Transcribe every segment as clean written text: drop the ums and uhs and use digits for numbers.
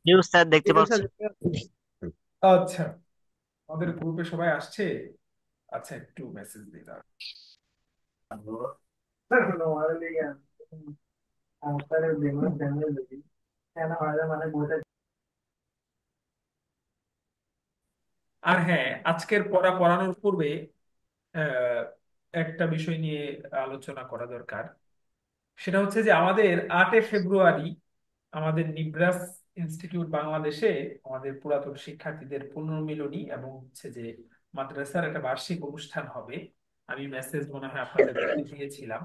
News sir দেখতে এটা পাচ্ছি। আচ্ছা, আমাদের গ্রুপে সবাই আসছে। আচ্ছা, একটু মেসেজ দিই দাঁড়াও। আর হ্যাঁ, আজকের পড়ানোর পূর্বে আহ, একটা বিষয় নিয়ে আলোচনা করা দরকার। সেটা হচ্ছে যে আমাদের 8 ফেব্রুয়ারি আমাদের নিব্রাস ইনস্টিটিউট বাংলাদেশে আমাদের পুরাতন শিক্ষার্থীদের পুনর্মিলনী এবং হচ্ছে যে মাদ্রাসার একটা বার্ষিক অনুষ্ঠান হবে। আমি মেসেজ মনে হয় আপনাদের দিয়েছিলাম।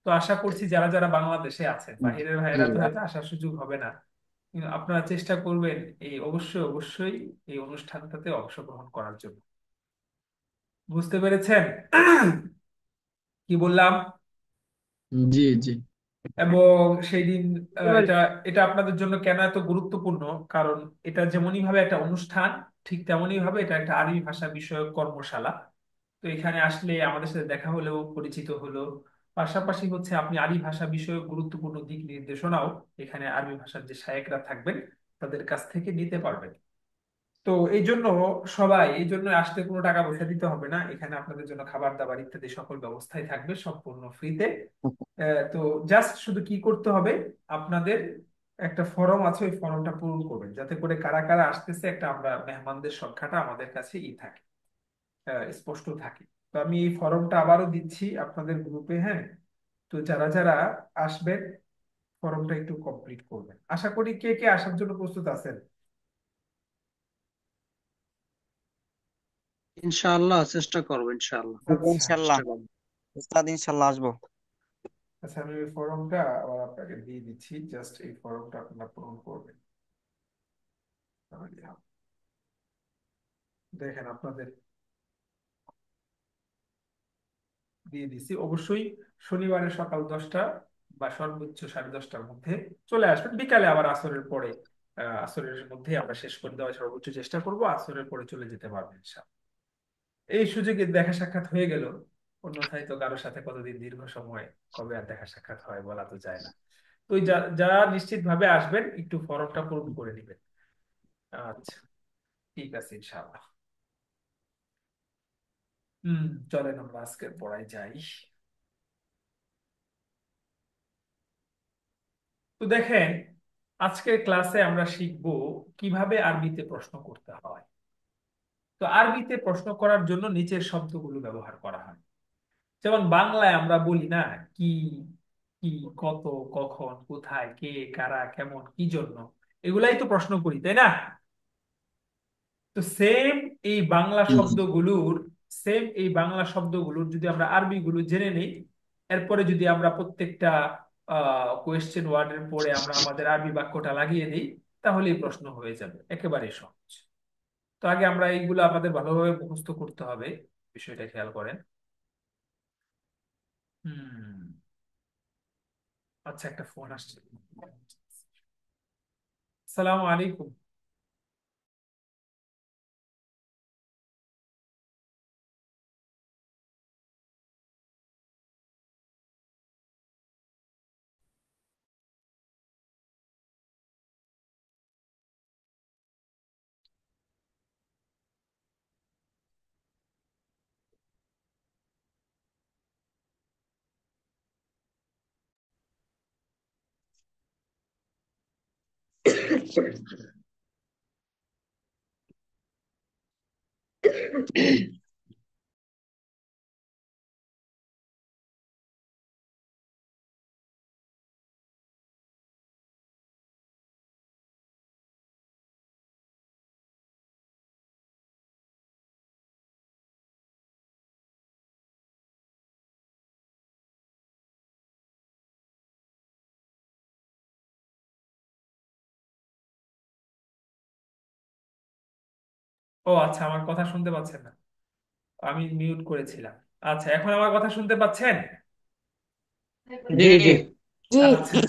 তো আশা করছি যারা যারা বাংলাদেশে আছেন, বাহিরের ভাইয়েরা তো হয়তো আসার সুযোগ হবে না, কিন্তু আপনারা চেষ্টা করবেন এই অবশ্যই অবশ্যই এই অনুষ্ঠানটাতে অংশগ্রহণ করার জন্য। বুঝতে পেরেছেন কি বললাম? জি জি। এবং সেই দিন এটা এটা আপনাদের জন্য কেন এত গুরুত্বপূর্ণ, কারণ এটা যেমনই ভাবে একটা অনুষ্ঠান, ঠিক তেমনই ভাবে এটা একটা আরবি ভাষা বিষয়ক কর্মশালা। তো এখানে আসলে আমাদের সাথে দেখা হলেও পরিচিত হলো, পাশাপাশি হচ্ছে আপনি আরবি ভাষা বিষয়ক গুরুত্বপূর্ণ দিক নির্দেশনাও এখানে আরবি ভাষার যে শায়েকরা থাকবেন তাদের কাছ থেকে নিতে পারবেন। তো এই জন্য সবাই এই জন্য আসতে কোনো টাকা পয়সা দিতে হবে না, এখানে আপনাদের জন্য খাবার দাবার ইত্যাদি সকল ব্যবস্থাই থাকবে সম্পূর্ণ ফ্রিতে। তো জাস্ট শুধু কি করতে হবে, আপনাদের একটা ফর্ম আছে, ওই ফর্মটা পূরণ করবেন যাতে করে কারা কারা আসতেছে একটা আমরা মেহমানদের সংখ্যাটা আমাদের কাছে থাকে, স্পষ্ট থাকে। তো আমি এই ফর্মটা আবারও দিচ্ছি আপনাদের গ্রুপে, হ্যাঁ। তো যারা যারা আসবেন ফর্মটা একটু কমপ্লিট করবেন। আশা করি কে কে আসার জন্য প্রস্তুত আছেন। ইনশাআল্লাহ চেষ্টা করবো, ইনশাআল্লাহ আচ্ছা ইনশাল্লাহ চেষ্টা করবো। উস্তাদ, ইনশাল্লাহ আসবো। আচ্ছা, আমি ওই ফর্মটা আবার আপনাকে দিয়ে দিচ্ছি, জাস্ট এই ফর্মটা আপনারা পূরণ করবেন। তাহলে হবে। দেখেন আপনাদের দিয়ে দিছি অবশ্যই। শনিবারে সকাল 10টা বা সর্বোচ্চ 10:30টার মধ্যে চলে আসবেন। বিকালে আবার আসরের পরে, আসরের মধ্যে আমরা শেষ করে দেওয়ার সর্বোচ্চ চেষ্টা করব, আসরের পরে চলে যেতে পারবেন ইনশাআল্লাহ। এই সুযোগে দেখা সাক্ষাৎ হয়ে গেল, অন্যথায় তো কারোর সাথে কতদিন দীর্ঘ সময় কবে আর দেখা সাক্ষাৎ হয় বলা তো যায় না। তো ওই যারা নিশ্চিত ভাবে আসবেন একটু ফর্মটা পূরণ করে নেবেন। আচ্ছা, ঠিক আছে ইনশাআল্লাহ। চলেন আমরা আজকের পড়ায় যাই। তো দেখেন, আজকের ক্লাসে আমরা শিখব কিভাবে আরবিতে প্রশ্ন করতে হয়। তো আরবিতে প্রশ্ন করার জন্য নিচের শব্দগুলো ব্যবহার করা হয়। যেমন বাংলায় আমরা বলি না কি, কি, কত, কখন, কোথায়, কে, কারা, কেমন, কি জন্য, এগুলাই তো প্রশ্ন করি, তাই না? তো জি জি। সেম এই বাংলা শব্দগুলোর যদি আমরা আরবি গুলো জেনে নিই, এরপরে যদি আমরা প্রত্যেকটা কোয়েশ্চেন ওয়ার্ডের পরে আমরা আমাদের আরবি বাক্যটা লাগিয়ে দিই, তাহলেই প্রশ্ন হয়ে যাবে, একেবারে সহজ। তো আগে আমরা এইগুলো আমাদের ভালোভাবে মুখস্থ করতে হবে, বিষয়টা খেয়াল করেন। হুম। আচ্ছা, একটা ফোন আসছে। সালাম আলাইকুম। ও আচ্ছা, আমার কথা শুনতে পাচ্ছেন না? আমি মিউট করেছিলাম। আচ্ছা, এখন আমার কথা শুনতে পাচ্ছেন? জি জি জি। আচ্ছা,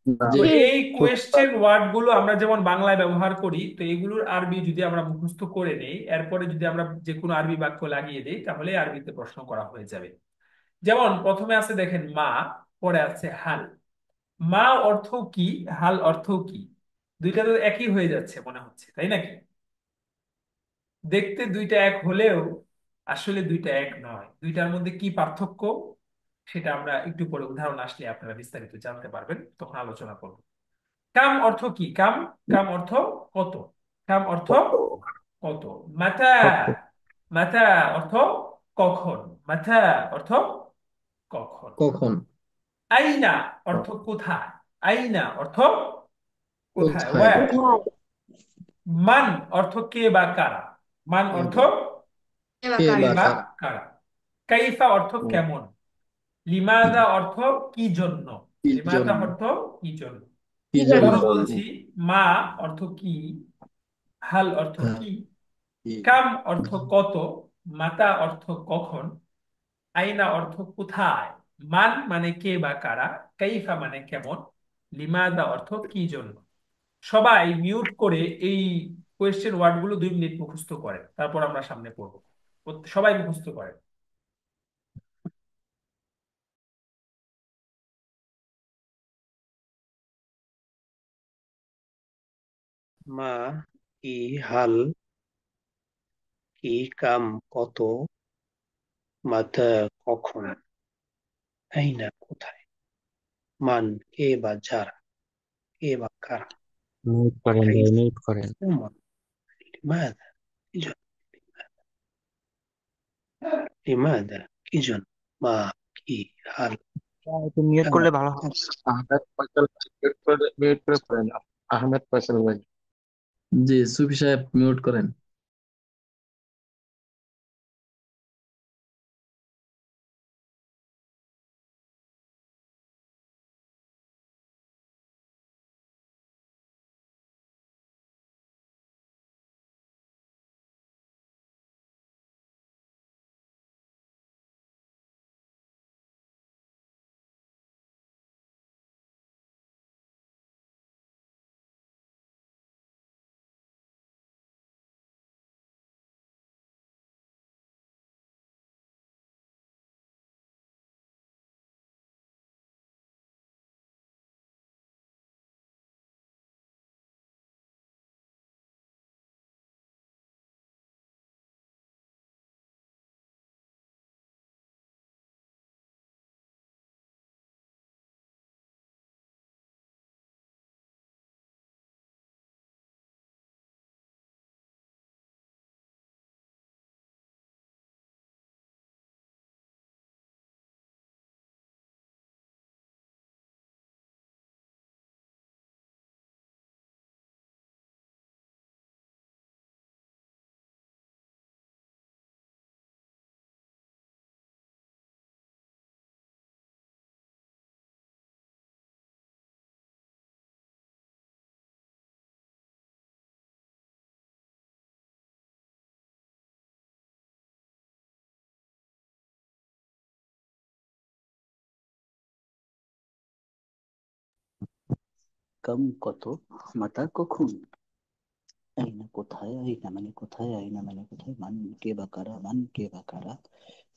তো জি। এই কোয়েশ্চেন ওয়ার্ড গুলো আমরা যেমন বাংলায় ব্যবহার করি, তো এগুলোর আরবি যদি আমরা মুখস্থ করে নেই, এরপরে যদি আমরা যে কোনো আরবি বাক্য লাগিয়ে দিই, তাহলে আরবিতে প্রশ্ন করা হয়ে যাবে। যেমন প্রথমে আছে দেখেন মা, পরে আছে হাল। মা অর্থ কি, হাল অর্থ কি? দুইটা তো একই হয়ে যাচ্ছে মনে হচ্ছে, তাই নাকি? দেখতে দুইটা এক হলেও আসলে দুইটা এক নয়। দুইটার মধ্যে কি পার্থক্য, সেটা আমরা একটু পরে উদাহরণ আসলে আপনারা বিস্তারিত জানতে পারবেন, তখন আলোচনা করব। কাম অর্থ কি? কাম, কাম অর্থ কত। কাম অর্থ কত। মাতা, কত? মাতা অর্থ কখন। মাতা অর্থ কখন। কখন? আইনা ক- অর্থ কোথায়। আইনা অর্থ কোথায়, কোথায়? ওয়ার। কোথায়? মান অর্থ কে বা কারা। মান কে অর্থ বা কে কে বা বা কারা? কারা। কাইফা অর্থ হুম, কেমন। লিমাদা অর্থ কি জন্য। কি লিমাদা জন্য? অর্থ কি জন্য। কি কি জন্য? জন্য? আবারও বলছি, মা অর্থ কি, হাল অর্থ হ্যাঁ, কি, কি? কাম অর্থ কত, মাতা অর্থ কখন, আইনা অর্থ কোথায়, মান মানে কে বা কারা, কাইফা মানে কেমন, লিমাদা অর্থ কি জন্য। সবাই মিউট করে এই কোয়েশ্চেন ওয়ার্ড গুলো 2 মিনিট মুখস্থ করেন, তারপর আমরা সামনে পড়বো। সবাই মুখস্থ করেন। মা কি, হাল কি, কাম কত, মাথা কখন, আইনা কোথায়, মান কে বা যারা, কে বা কারা, মিউট করেন ভাই, কাইফ মিউট করেন। কেমন, লিমাদা কি জন্য, লিমাদা কি জন্য, মা কি, হাল একটু মিউট কাম করলে ভালো হয়। কত। আহমেদ ফয়সাল মিউট করে পড়েন। আহমেদ ফয়সাল ভাই। জি সুফি সাহেব মিউট করেন। কাম কত, মাতা কখন, আইনা কোথায়, আইনা মানে কোথায়, আইনা মানে কোথায়, মান কে বা কারা, মান কে বা কারা,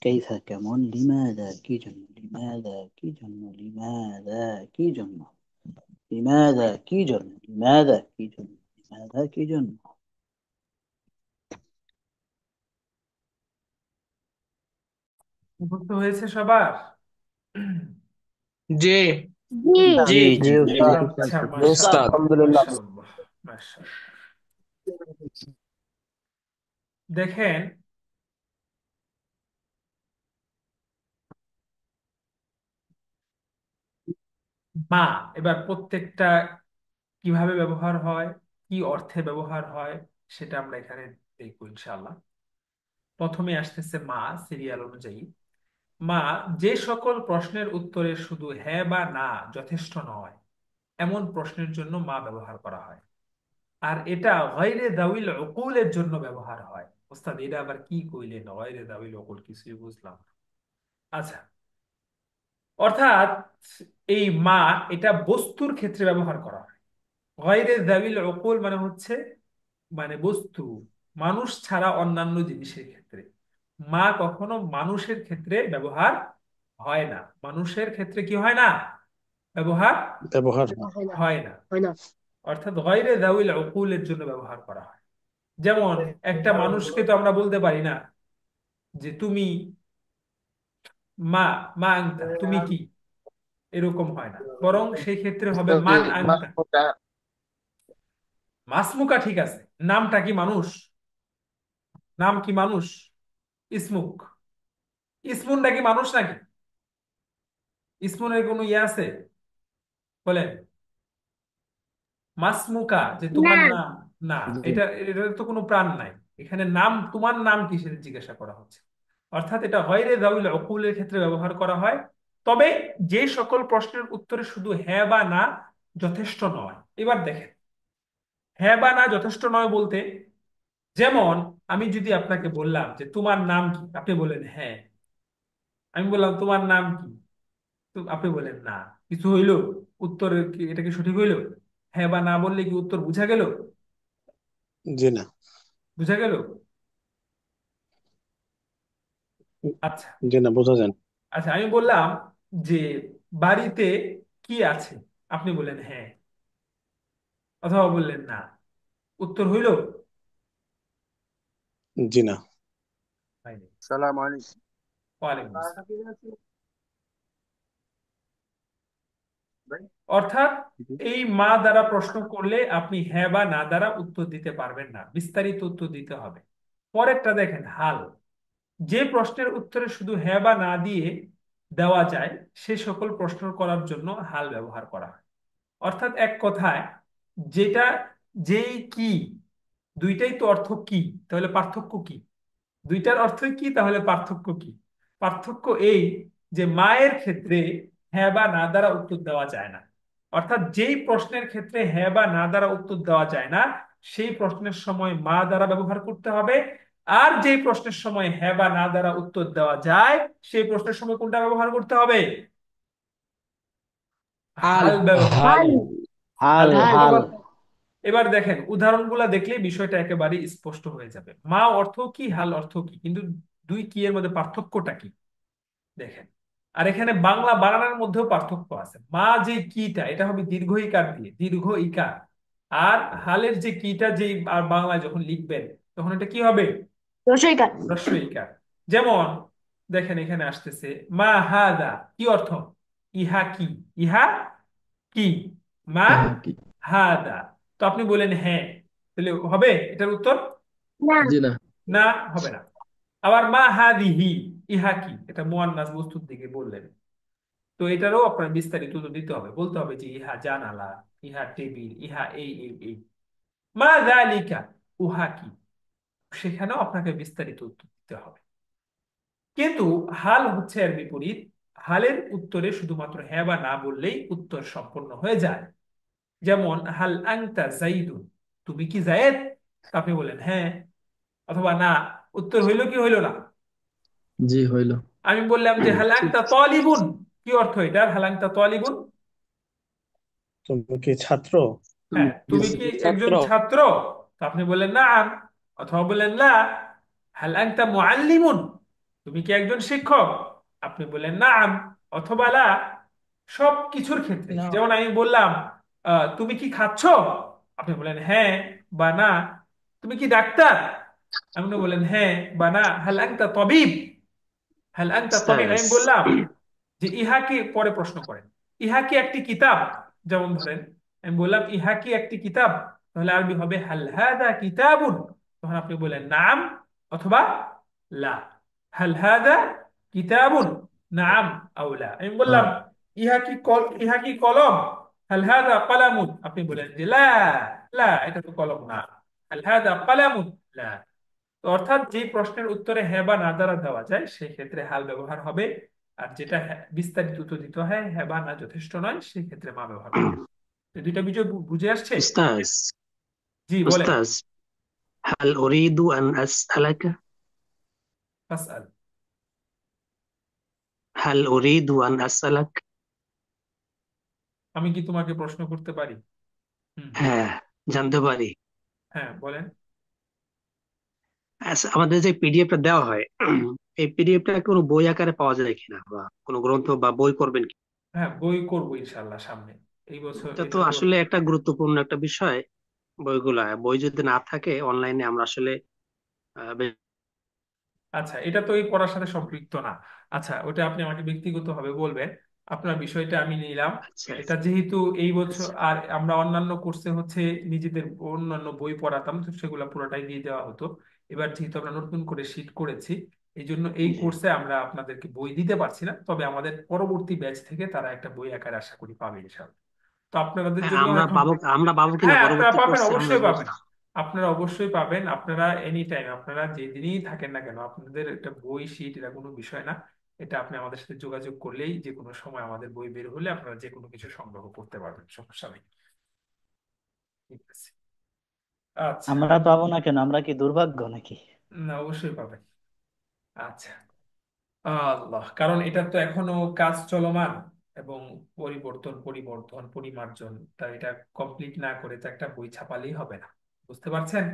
কাইফা কেমন, লিমাদা কি জন্য, লিমাদা কি জন্য, লিমাদা কি জন্য, লিমাদা কি জন্য, লিমাদা কি জন্য, লিমাদা কি জন্য। মুখস্থ হয়েছে সবার? জি। জি। জি জি জি জি। উস্তাদ। আচ্ছা, জি উস্তাদ। মাশাআল্লাহ, আলহামদুলিল্লাহ। মাশাআল্লাহ, মাশাআল্লাহ। দেখেন, মা এবার প্রত্যেকটা কিভাবে ব্যবহার হয়, কি অর্থে ব্যবহার হয়, সেটা আমরা এখানে দেখবো ইনশাআল্লাহ। প্রথমে আসতেছে মা, সিরিয়াল অনুযায়ী। মা যে সকল প্রশ্নের উত্তরে শুধু হ্যাঁ বা না যথেষ্ট নয়, এমন প্রশ্নের জন্য মা ব্যবহার করা হয়। আর এটা গায়রে দাউিল উকুলের জন্য ব্যবহার হয়। ওস্তাদ এটা আবার কি কইলেন, গায়রে দাউিল উকুল, কিছুই বুঝলাম না। আচ্ছা, অর্থাৎ এই মা এটা বস্তুর ক্ষেত্রে ব্যবহার করা হয়। গায়রে দাউিল উকুল মানে হচ্ছে, মানে বস্তু, মানুষ ছাড়া অন্যান্য জিনিসের ক্ষেত্রে। মা কখনো মানুষের ক্ষেত্রে ব্যবহার হয় না। মানুষের ক্ষেত্রে কি হয় না, ব্যবহার ব্যবহার। হয় না। হয় না। হয় না। অর্থাৎ গায়রে যাউল উকুলের জন্য ব্যবহার করা হয়। যেমন একটা মানুষকে তো আমরা বলতে পারি না যে তুমি মা মা আংতা, তুমি কি, এরকম হয় না, বরং সেই ক্ষেত্রে হবে মান আংতা। মাহমুদা মাসমুকা ঠিক আছে, নামটা কি মানুষ? নাম কি মানুষ? ইসমুক, ইসমুনটা কি মানুষ নাকি? ইসমুনের কোনো ইয়ে আছে বলেন? মাসমুকা, যে তোমার নাম, না, জি। এটার তো কোনো প্রাণ নাই। এখানে নাম, তোমার নাম কি সেটা জিজ্ঞাসা করা হচ্ছে। অর্থাৎ এটা গয়রে যাউল উকুলের ক্ষেত্রে ব্যবহার করা হয়। তবে যে সকল প্রশ্নের উত্তরে শুধু হ্যাঁ বা না যথেষ্ট নয়। এবার দেখেন, হ্যাঁ বা না যথেষ্ট নয় বলতে, যেমন আমি যদি আপনাকে বললাম যে তোমার নাম কি, আপনি বলেন হ্যাঁ। আমি বললাম তোমার নাম কি, তো আপনি বলেন না, কিছু হইলো? উত্তর কি এটা কি সঠিক হইলো? হ্যাঁ বা না বললে কি উত্তর বুঝা গেল? জি না। বুঝা গেল? আচ্ছা। জি না, বোঝা যায় না। আচ্ছা, আমি বললাম যে বাড়িতে কি আছে, আপনি বললেন হ্যাঁ, অথবা বললেন না, উত্তর হইল? জি না। হয়নি। সালাম আলাইকুম। ওয়ালাইকুম আসসালাম। অর্থাৎ এই মা দ্বারা প্রশ্ন করলে আপনি হ্যাঁ বা না দ্বারা উত্তর দিতে পারবেন না, বিস্তারিত উত্তর দিতে হবে। পরেরটা দেখেন, হাল। যে প্রশ্নের উত্তরে শুধু হ্যাঁ বা না দিয়ে দেওয়া যায় সে সকল প্রশ্ন করার জন্য হাল ব্যবহার করা হয়। অর্থাৎ এক কথায়, যেটা, যেই কি, দুইটাই তো অর্থ কি, তাহলে পার্থক্য কি? দুইটার অর্থই কি, তাহলে পার্থক্য কি? পার্থক্য এই যে মায়ের ক্ষেত্রে হ্যাঁ বা না দ্বারা উত্তর দেওয়া যায় না। অর্থাৎ যেই প্রশ্নের ক্ষেত্রে হ্যাঁ বা না দ্বারা উত্তর দেওয়া যায় না সেই প্রশ্নের সময় মা দ্বারা ব্যবহার করতে হবে। আর যেই প্রশ্নের সময় হ্যাঁ বা না দ্বারা উত্তর দেওয়া যায় সেই প্রশ্নের সময় কোনটা ব্যবহার করতে হবে? হাল। হাল ব্যবহার। হাল। হাল আচ্ছা, হাল। এবার এবার দেখেন উদাহরণগুলা দেখলেই বিষয়টা একেবারে স্পষ্ট হয়ে যাবে। মা অর্থ কি, হাল অর্থ কি, কিন্তু দুই কি এর মধ্যে পার্থক্যটা কি দেখেন। আর এখানে বাংলা বানানের মধ্যেও পার্থক্য আছে। মা যে কিটা, এটা হবে দীর্ঘ ইকার দিয়ে, দীর্ঘ ইকার। আর হালের যে কিটা, যে আর বাংলায় যখন লিখবেন তখন এটা কি হবে? রসইকার। হ্রস্ব ইকার। যেমন দেখেন এখানে আসতেছে মা হাদা, কি অর্থ? ইহা কি, ইহা কি, মা ইহা কি? হাদা। তো আপনি বলেন হ্যাঁ, তাহলে হবে এটার উত্তর? না। জি না। না, হবে না। আবার মা হাদিহি, ইহা কি, এটা মুয়ান্নাস বস্তুর দিকে বললেন। তো এটারও আপনার বিস্তারিত উত্তর দিতে হবে, বলতে হবে যে ইহা জানালা, ইহা টেবিল, ইহা এই এই এই। মা যালিকা, উহা কি, সেখানেও আপনাকে বিস্তারিত উত্তর দিতে হবে। কিন্তু হাল হচ্ছে এর বিপরীত। হালের উত্তরে শুধুমাত্র হ্যাঁ বা না বললেই উত্তর সম্পন্ন হয়ে যায়। যেমন হাল আংতা জাইদুন, তুমি কি জায়েদ? আপনি বলেন হ্যাঁ, অথবা না, উত্তর হইল কি হইল না? জি হইল। আমি বললাম যে হাল ঠিক। আংতা তালিবুন, কি অর্থ এটার, হাল আংতা তালিবুন? তুমি কি ছাত্র? হ্যাঁ, জি তুমি স্যার। কি ছাত্র। একজন ছাত্র? তো আপনি বললেন না, অথবা বললেন লা। হাল আনতা মুআল্লিমুন, তুমি কি একজন শিক্ষক? আপনি বললেন নাম, অথবা লা। সব কিছুর ক্ষেত্রে, না। যেমন আমি বললাম তুমি কি খাচ্ছ? আপনি বললেন হ্যাঁ বা না। তুমি কি ডাক্তার? আপনি বললেন হ্যাঁ বা না। হাল আনতা তাবিব, হাল আনতা তাবিব, স্যার। আমি বললাম যে ইহা কি, পরে প্রশ্ন করেন ইহা কি একটি কিতাব? যেমন ধরেন আমি বললাম ইহা কি একটি কিতাব, তাহলে আরবি হবে হাল হাদা কিতাবুন। তখন আপনি বলেন নাম, অথবা লা। হাল হাদা কিতাবুন, নাম আও লা। আমি বললাম হ্যাঁ। ইহা কি কলম? হাল হাদা কলামুন, আপনি বলেন যে লা, লা এটা তো কলম না। হাল হাদা কলামুন, লা। তো অর্থাৎ যে প্রশ্নের উত্তরে হ্যাঁ বা না দ্বারা দেওয়া যায় সেই ক্ষেত্রে হাল ব্যবহার হবে। আর যেটা বিস্তারিত উত্তর দিতে হয় হ্যাঁ বা না যথেষ্ট নয়, সেই ক্ষেত্রে মা ব্যবহার করবে। তো দুইটা বিষয় বুঝে আসছে? উস্তাজ। জি বলেন। উস্তাজ, هل أريد أن أسألك ফাসআল। هل أريد أن أسألك আমি কি তোমাকে প্রশ্ন করতে পারি? হুম। হ্যাঁ, জানতে পারি। হ্যাঁ বলেন। আচ্ছা, আমাদের যে পিডিএফটা দেওয়া হয়, এই পিডিএফটা কোনো বই আকারে পাওয়া যায় কিনা, বা কোনো গ্রন্থ বা বই করবেন কি? হ্যাঁ, বই করবো ইনশাল্লাহ সামনে। এই বছর এটা তো এটা তো। আসলে একটা গুরুত্বপূর্ণ একটা বিষয়। বই যদি না থাকে অনলাইনে আমরা আসলে আচ্ছা, এটা তো এই পড়ার সাথে সম্পৃক্ত না। আচ্ছা, ওটা আপনি আমাকে ব্যক্তিগতভাবে বলবেন। আপনার বিষয়টা আমি নিলাম। আচ্ছা এটা যেহেতু এই বছর, আচ্ছা। আর আমরা অন্যান্য কোর্সে হচ্ছে নিজেদের অন্যান্য বই পড়াতাম, তো সেগুলো পুরোটাই দিয়ে দেওয়া হতো। এবার যেহেতু আমরা নতুন করে শিট করেছি, এই জন্য এই জি। কোর্সে আমরা আপনাদেরকে বই দিতে পারছি না, তবে আমাদের পরবর্তী ব্যাচ থেকে তারা একটা বই আকারে আশা করি পাবে ইনশাআল্লাহ। তো আপনাদের হ্যাঁ, জন্য এখন, আমরা পাবো কিনা হ্যাঁ আপনারা পরবর্তী পাবেন, কোর্সে আমরা অবশ্যই পাবেন। বুঝলাম। আপনারা অবশ্যই পাবেন। আপনারা এনি টাইম, আপনারা যেদিনই থাকেন না কেন, আপনাদের একটা বই শিট এটা কোনো বিষয় না। এটা আপনি আমাদের সাথে যোগাযোগ করলেই যে কোনো সময় আমাদের বই বের হলে আপনারা যে কোনো কিছু সংগ্রহ করতে পারবেন, সমস্যা নেই। ঠিক আছে। আচ্ছা। আমরা পাবো না কেন? আমরা কি দুর্ভাগ্য নাকি? না, অবশ্যই পাবেন। আচ্ছা। আল্লাহ, কারণ এটা তো এখনো কাজ চলমান, এবং পরিবর্তন পরিবর্ধন পরিমার্জন, তা এটা কমপ্লিট না করে তো একটা বই ছাপালেই হবে না। বুঝতে পারছেন?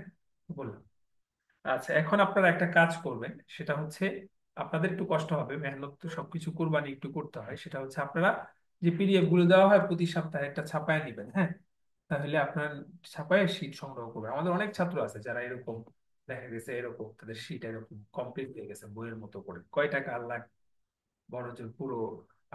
বলুন। আচ্ছা, এখন আপনারা একটা কাজ করবেন, সেটা হচ্ছে আপনাদের একটু কষ্ট হবে, মেহনত তো সবকিছু কুরবানি একটু করতে হয়। সেটা হচ্ছে আপনারা যে পিডিএফ গুলো দেওয়া হয় প্রতি সপ্তাহে একটা ছাপায় নেবেন, হ্যাঁ। তাহলে আপনার ছাপায় শীট সংগ্রহ করবেন। আমাদের অনেক ছাত্র আছে যারা এরকম, দেখা গেছে এরকম তাদের শীট এরকম কমপ্লিট হয়ে গেছে বইয়ের মতো করে। কয় টাকা আল্লাহ, বড় জোর পুরো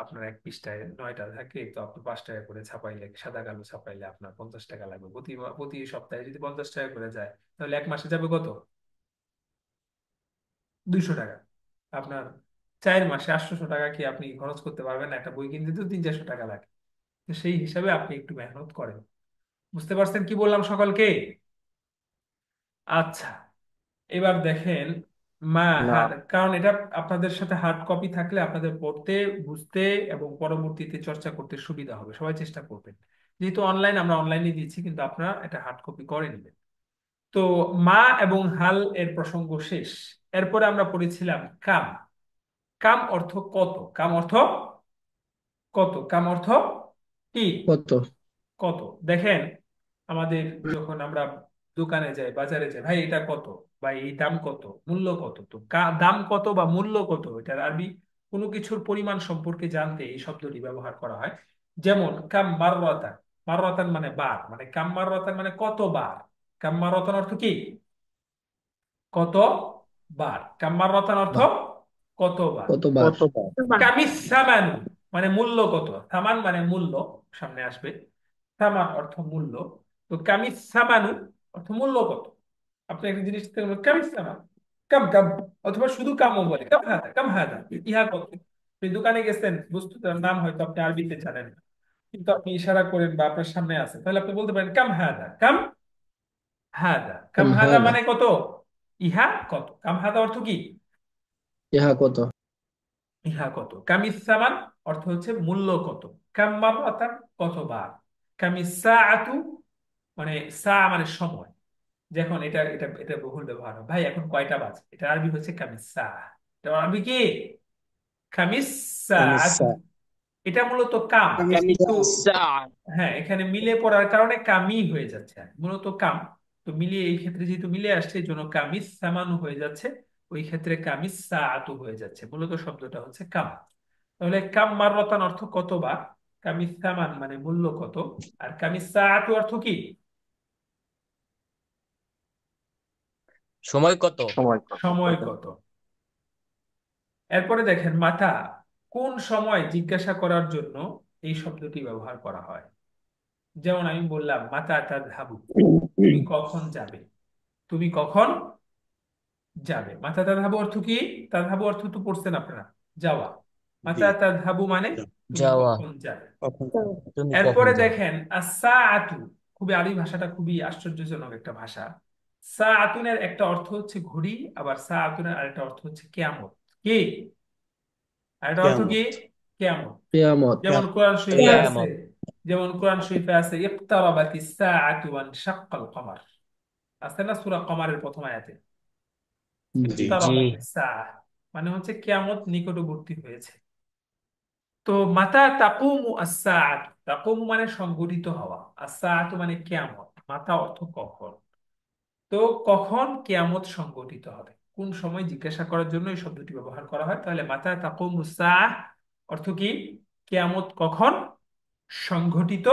আপনার এক পৃষ্ঠায় 9টা থাকে, তো আপনি 5 টাকা করে ছাপাইলে, সাদা কালো ছাপাইলে আপনার 50 টাকা লাগবে। প্রতি প্রতি সপ্তাহে যদি 50 টাকা করে যায়, তাহলে এক মাসে যাবে কত? 200 টাকা। আপনার 4 মাসে 800 টাকা কি আপনি খরচ করতে পারবেন না? একটা বই কিনতে তো 300-400 টাকা লাগে। তো সেই হিসাবে আপনি একটু মেহনত করেন। বুঝতে পারছেন কি বললাম সকলকে? আচ্ছা, এবার দেখেন, মা না, হার, কারণ এটা আপনাদের সাথে হার্ড কপি থাকলে আপনাদের পড়তে, বুঝতে এবং পরবর্তীতে চর্চা করতে সুবিধা হবে। সবাই চেষ্টা করবেন। যেহেতু অনলাইন, আমরা অনলাইনে দিচ্ছি, কিন্তু আপনারা এটা হার্ড কপি করে নেবেন। তো মা এবং হাল এর প্রসঙ্গ শেষ। এরপরে আমরা পড়েছিলাম কাম। কাম অর্থ কত? কাম অর্থ কত? কাম অর্থ কি? কত? কত? দেখেন, আমাদের যখন আমরা দোকানে যাই, বাজারে যাই, ভাই এটা কত, বা এই দাম কত, মূল্য কত, তো দাম কত বা মূল্য কত, এটার আরবি কোনো কিছুর পরিমাণ সম্পর্কে জানতে এই শব্দটি ব্যবহার করা হয়। যেমন কাম মাররাতান। মাররাতান মানে বার, মানে কাম মাররাতান মানে কত বার। কাম মাররাতান অর্থ কি? কত বার। কাম মাররাতান অর্থ বাহ, কত বার। কতবার? কতবার? কামিস সামানু মানে মূল্য কত। সামান মানে মূল্য, সামনে আসবে। সামান অর্থ মূল্য। তো কামিস সামানু অর্থ মূল্য কত। আপনি একটা জিনিস থেকে বলবেন, কামিস সামান, কাম কাম, অথবা শুধু কামও বলে, কাম হাদা, কাম হাদা, ইহা কত। আপনি দোকানে গেছেন, বস্তুটার নাম হয়তো আপনি আরবিতে জানেন না, কিন্তু আপনি ইশারা করেন বা আপনার সামনে আছে, তাহলে আপনি বলতে পারেন কাম হাদা, কাম হাদা। কাম কাম হাদা হাদা? মানে কত, ইহা কত। কাম হাদা অর্থ কি? ইহা কত? ইহা কত। কামিস সামান অর্থ হচ্ছে মূল্য কত। কাম মাররাতান কতবার। কামিস সাআতু মানে সা মানে সময়। যখন এটা এটা এটা বহুল ব্যবহার হয়, ভাই এখন কয়টা বাজে, এটা আরবি হচ্ছে কামিস সা। এটা আরবি কি? কামিস সাআতু। কামিসা। এটা মূলত কাম, কিন্তু الساعة. হ্যাঁ এখানে মিলে পড়ার কারণে কামই হয়ে যাচ্ছে, আর মূলত কাম। তো মিলিয়ে এই ক্ষেত্রে যেহেতু মিলে আসছে, এই জন্য কামিস সামানু হয়ে যাচ্ছে। ওই ক্ষেত্রে কামিস সাআতু হয়ে যাচ্ছে। মূলত শব্দটা হচ্ছে কাম। তাহলে কাম মাররাতান অর্থ কতবার, কামিস সামান মানে মূল্য কত, আর কামিস সাআতু অর্থ কি? সময় কত? সময় কত? সময় কত। এরপরে দেখেন মাতা, কোন সময় জিজ্ঞাসা করার জন্য এই শব্দটি ব্যবহার করা হয়। যেমন আমি বললাম মাতা তাযহাবু, তুমি কখন যাবে, তুমি কখন যাবে। মাতা তাযহাবু অর্থ কি? তাযহাবু অর্থ তো পড়ছেন আপনারা, যাওয়া। জি। মাতা তাযহাবু মানে তুমি যাওয়া। কখন যাবে। কখন? তুমি কখন এরপরে যাবে? দেখেন আসসাআতু, খুবই আরবি ভাষাটা খুবই আশ্চর্যজনক একটা ভাষা। সাআতুনের একটা অর্থ হচ্ছে ঘড়ি, আবার সাআতুনের আরেকটা অর্থ হচ্ছে কিয়ামত। কি? আরেকটা অর্থ কি? কিয়ামত। কিয়ামত। কিয়ামত। যেমন কোরআন শরীফে আছে, কিয়ামত। যেমন কোরআন শরীফে আছে ইকতারাবাতিস সাআতু ওয়ানশাক্কাল কমার। আছে না সূরা কমারের প্রথম আয়াতে, জি। জি। ইকতারাবাতিস সাআ মানে হচ্ছে কিয়ামত নিকটবর্তী হয়েছে। তো মাতা তাকুমু আস-সাআত, তাকুমু মানে সংঘটিত হওয়া, আস-সাআতু মানে কিয়ামত। মাতা অর্থ কখন। তো কখন কিয়ামত সংঘটিত হবে, কোন সময় জিজ্ঞাসা করার জন্য এই শব্দটি ব্যবহার করা হয়। তাহলে মাতা তাকুমু সাআহ অর্থ কি? কিয়ামত কখন সংঘটিত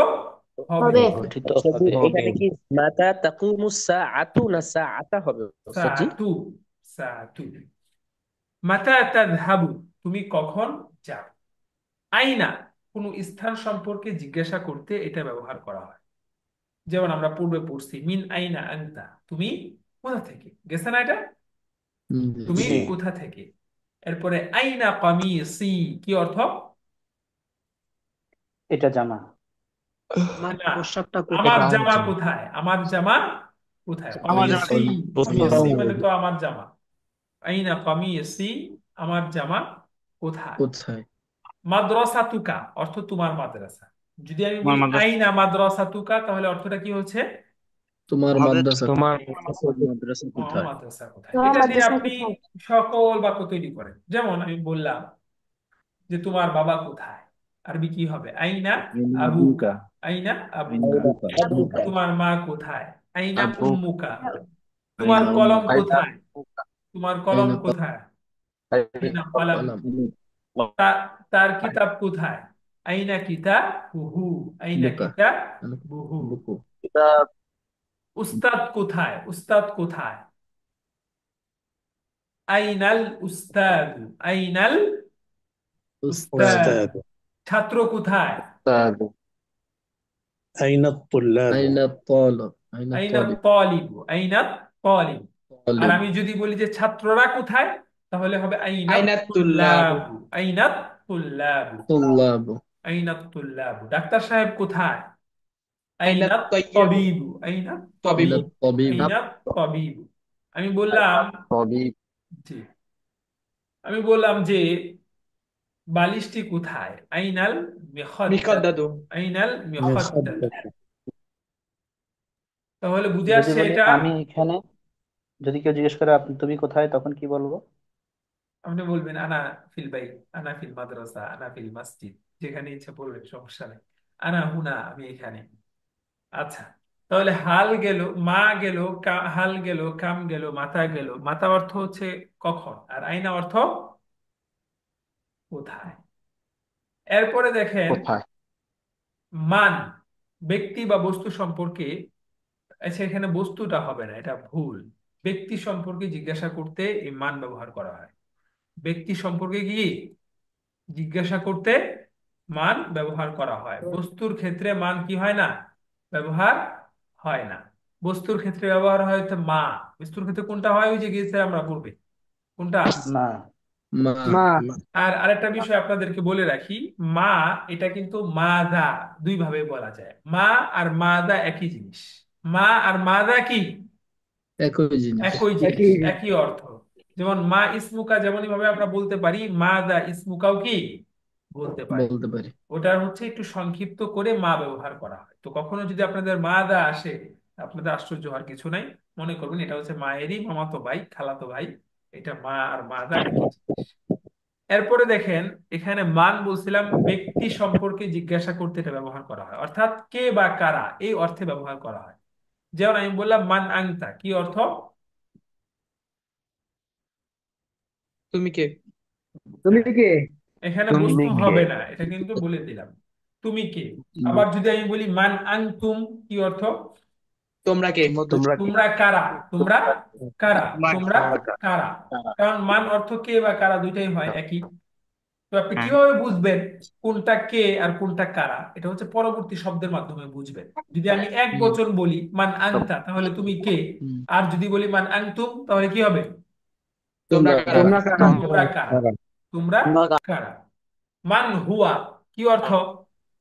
হবে। হবে। গঠিত ওস্তাদ জি, হবে। হবে। এখানে কি মাতা তাকুমুস সাআতু না সাআতা হবে ওস্তাদ জি? সাতু, সাতু। মাতা তাযহাবু, তুমি কখন যাও। আইনা, কোনো স্থান সম্পর্কে জিজ্ঞাসা করতে এটা ব্যবহার করা হয়। যেমন আমরা পূর্বে পড়ছি, মিন আইনা আনতা, তুমি কোথা থেকে, গেছে না এটা? তুমি জি। জি। কোথা থেকে। এরপরে আইনা কামিসি, কি অর্থ? এটা জামা। আমার না, পোশাকটা আমার কোথায়? এটা আমার জামা জন্য। কোথায়, আমার জামা কোথায়। আমার জন্য কামিসি, বস্তুটা কামিসি হবে। মানে তো আমার জামা। আইনা কামিসি, আমার জামা কোথায়। কোথায়? মাদ্রাসাতুকা, অর্থ তোমার মাদ্রাসা। যদি আমি আমার বলি মাদ্রাসা। আইনা মাদ্রাসাতুকা, তাহলে অর্থটা কি হচ্ছে? তোমার আমাদের মাদ্রাসা তোমার কোথায়? মাদ্রাসা আমার কোথায়? মাদ্রাসা কোথায়। তোমার এটা দিয়ে মাদ্রাসা আপনি কোথায়? সকল বাক্য তৈরি করেন। যেমন আমি বললাম যে তোমার বাবা কোথায়, আরবি কি হবে? আইনা আবুকা। আবুকা। আইনা আইনা আবুকা। আবুকা। আবুকা। তোমার মা কোথায়? আইনা আব্বু। উম্মুকা। তোমার আইনা কলম উম্মুকা। আইনা কোথায়? তোমার কলম আইনা কোথায়? আইনা কলম। কলাম। তার কিতাব কোথায়? আইনা কিতাবুহু। আইনা বুকা। কিতাবুহু। বুকু। এটা উস্তাদ কোথায়? উস্তাদ কোথায়? আইনাল উস্তাদ। আইনাল উস্তাদ। উস্তাদ। উস্তাদ। ছাত্র কোথায়? তার আইনা তুল্লাবু। আইনা তলব। আইনা আইনা তলিব। তলিব। আইনা তলিব। আর তলিব। আমি যদি বলি যে ছাত্ররা কোথায়, তাহলে হবে আইনা আইনাত তুল্লাবু। তুল্লাবু। আইনা তুল্লাবু। তুল্লাবু। আইনা তুল্লাবু। ডাক্তার সাহেব কোথায়? আইনা আইনাত তাইয়্যিবু। তবিবু। আইনা তবিবু। আইনা তবিবু। তবিব। আইনা তবিবু। আমি বললাম, সবই জি, আমি বললাম যে বালিশটি কোথায়? আইনাল মিখদ্দাতু। মিকদ্দাদু। আইনাল মিখদ্দাতু। মিখদ্দাত। তাহলে বুঝে যদি আসছে বলি এটা? আমি এখানে, যদি কেউ জিজ্ঞেস করে আপনি তুমি কোথায়, তখন কি বলবো? আপনি বলবেন আনা ফিল বাইত, আনা ফিল মাদ্রাসা, আনা ফিল মসজিদ, যেখানে ইচ্ছা পড়বেন, সমস্যা নেই। আনা হুনা, আমি এখানে। আচ্ছা, তাহলে হাল গেল, মা গেল, হাল গেল, কাম গেল, মাতা গেল। মাতা অর্থ হচ্ছে কখন, আর আইনা অর্থ কোথায়। এরপরে দেখেন, কোথায়? মান, ব্যক্তি বা বস্তু সম্পর্কে। আচ্ছা, এখানে বস্তুটা হবে না, এটা ভুল। ব্যক্তি সম্পর্কে জিজ্ঞাসা করতে এই মান ব্যবহার করা হয়। ব্যক্তি সম্পর্কে কি জিজ্ঞাসা করতে মান ব্যবহার করা হয়। বস্তুর ক্ষেত্রে মান কি হয় না, ব্যবহার হয় না। বস্তুর ক্ষেত্রে ব্যবহার হয় হচ্ছে মা। বস্তুর ক্ষেত্রে কোনটা হয়, ওই যে গিয়েছে আমরা পূর্বে, কোনটা। না। মা। মা। আর আরেকটা বিষয় আপনাদেরকে বলে রাখি, মা, এটা কিন্তু মাদা, দুই ভাবে বলা যায়। মা আর মাদা একই জিনিস। মা আর মাদা কি একই জিনিস। একই জিনিস, একই অর্থ। যেমন মা ইসমুকা, যেমনই ভাবে আমরা বলতে পারি মাদা ইসমুকাও কি বলতে পারি। বলতে পারি। ওটার হচ্ছে একটু সংক্ষিপ্ত করে মা ব্যবহার করা হয়। তো কখনো যদি আপনাদের মাদা আসে, আপনাদের আশ্চর্য হওয়ার কিছু নাই। মনে করবেন এটা হচ্ছে মায়েরই মামাতো ভাই, খালাতো ভাই। এটা মা আর মাদা একই জিনিস। এরপরে দেখেন, এখানে মান বলছিলাম ব্যক্তি সম্পর্কে জিজ্ঞাসা করতে এটা ব্যবহার করা হয়, অর্থাৎ কে বা কারা, এই অর্থে ব্যবহার করা হয়। যেমন আমি বললাম মান আংতা, কি অর্থ? তুমি কে? তুমি হ্যাঁ, কে? এখানে তুমি বস্তু কে? হবে না, এটা কিন্তু বলে দিলাম। তুমি কে। আবার যদি আমি বলি মান আনতুম, কি অর্থ? তোমরা কে? তোমরা কি? তোমরা কারা। তোমরা কারা। মান। তোমরা কারা। কারণ মান অর্থ কে বা কারা দুইটাই হয় একই। তো আপনি হ্যাঁ। কিভাবে বুঝবেন কোনটা কে আর কোনটা কারা? এটা হচ্ছে পরবর্তী শব্দের মাধ্যমে বুঝবেন। যদি আমি এক হুম। বচন বলি মান আনতা, তাহলে তুমি কে। হুম। আর যদি বলি মান আনতুম, তাহলে কি হবে? তোমরা তোমরা কারা? কারা? তোমরা কারা। তোমরা কারা। মান হুয়া, কি অর্থ?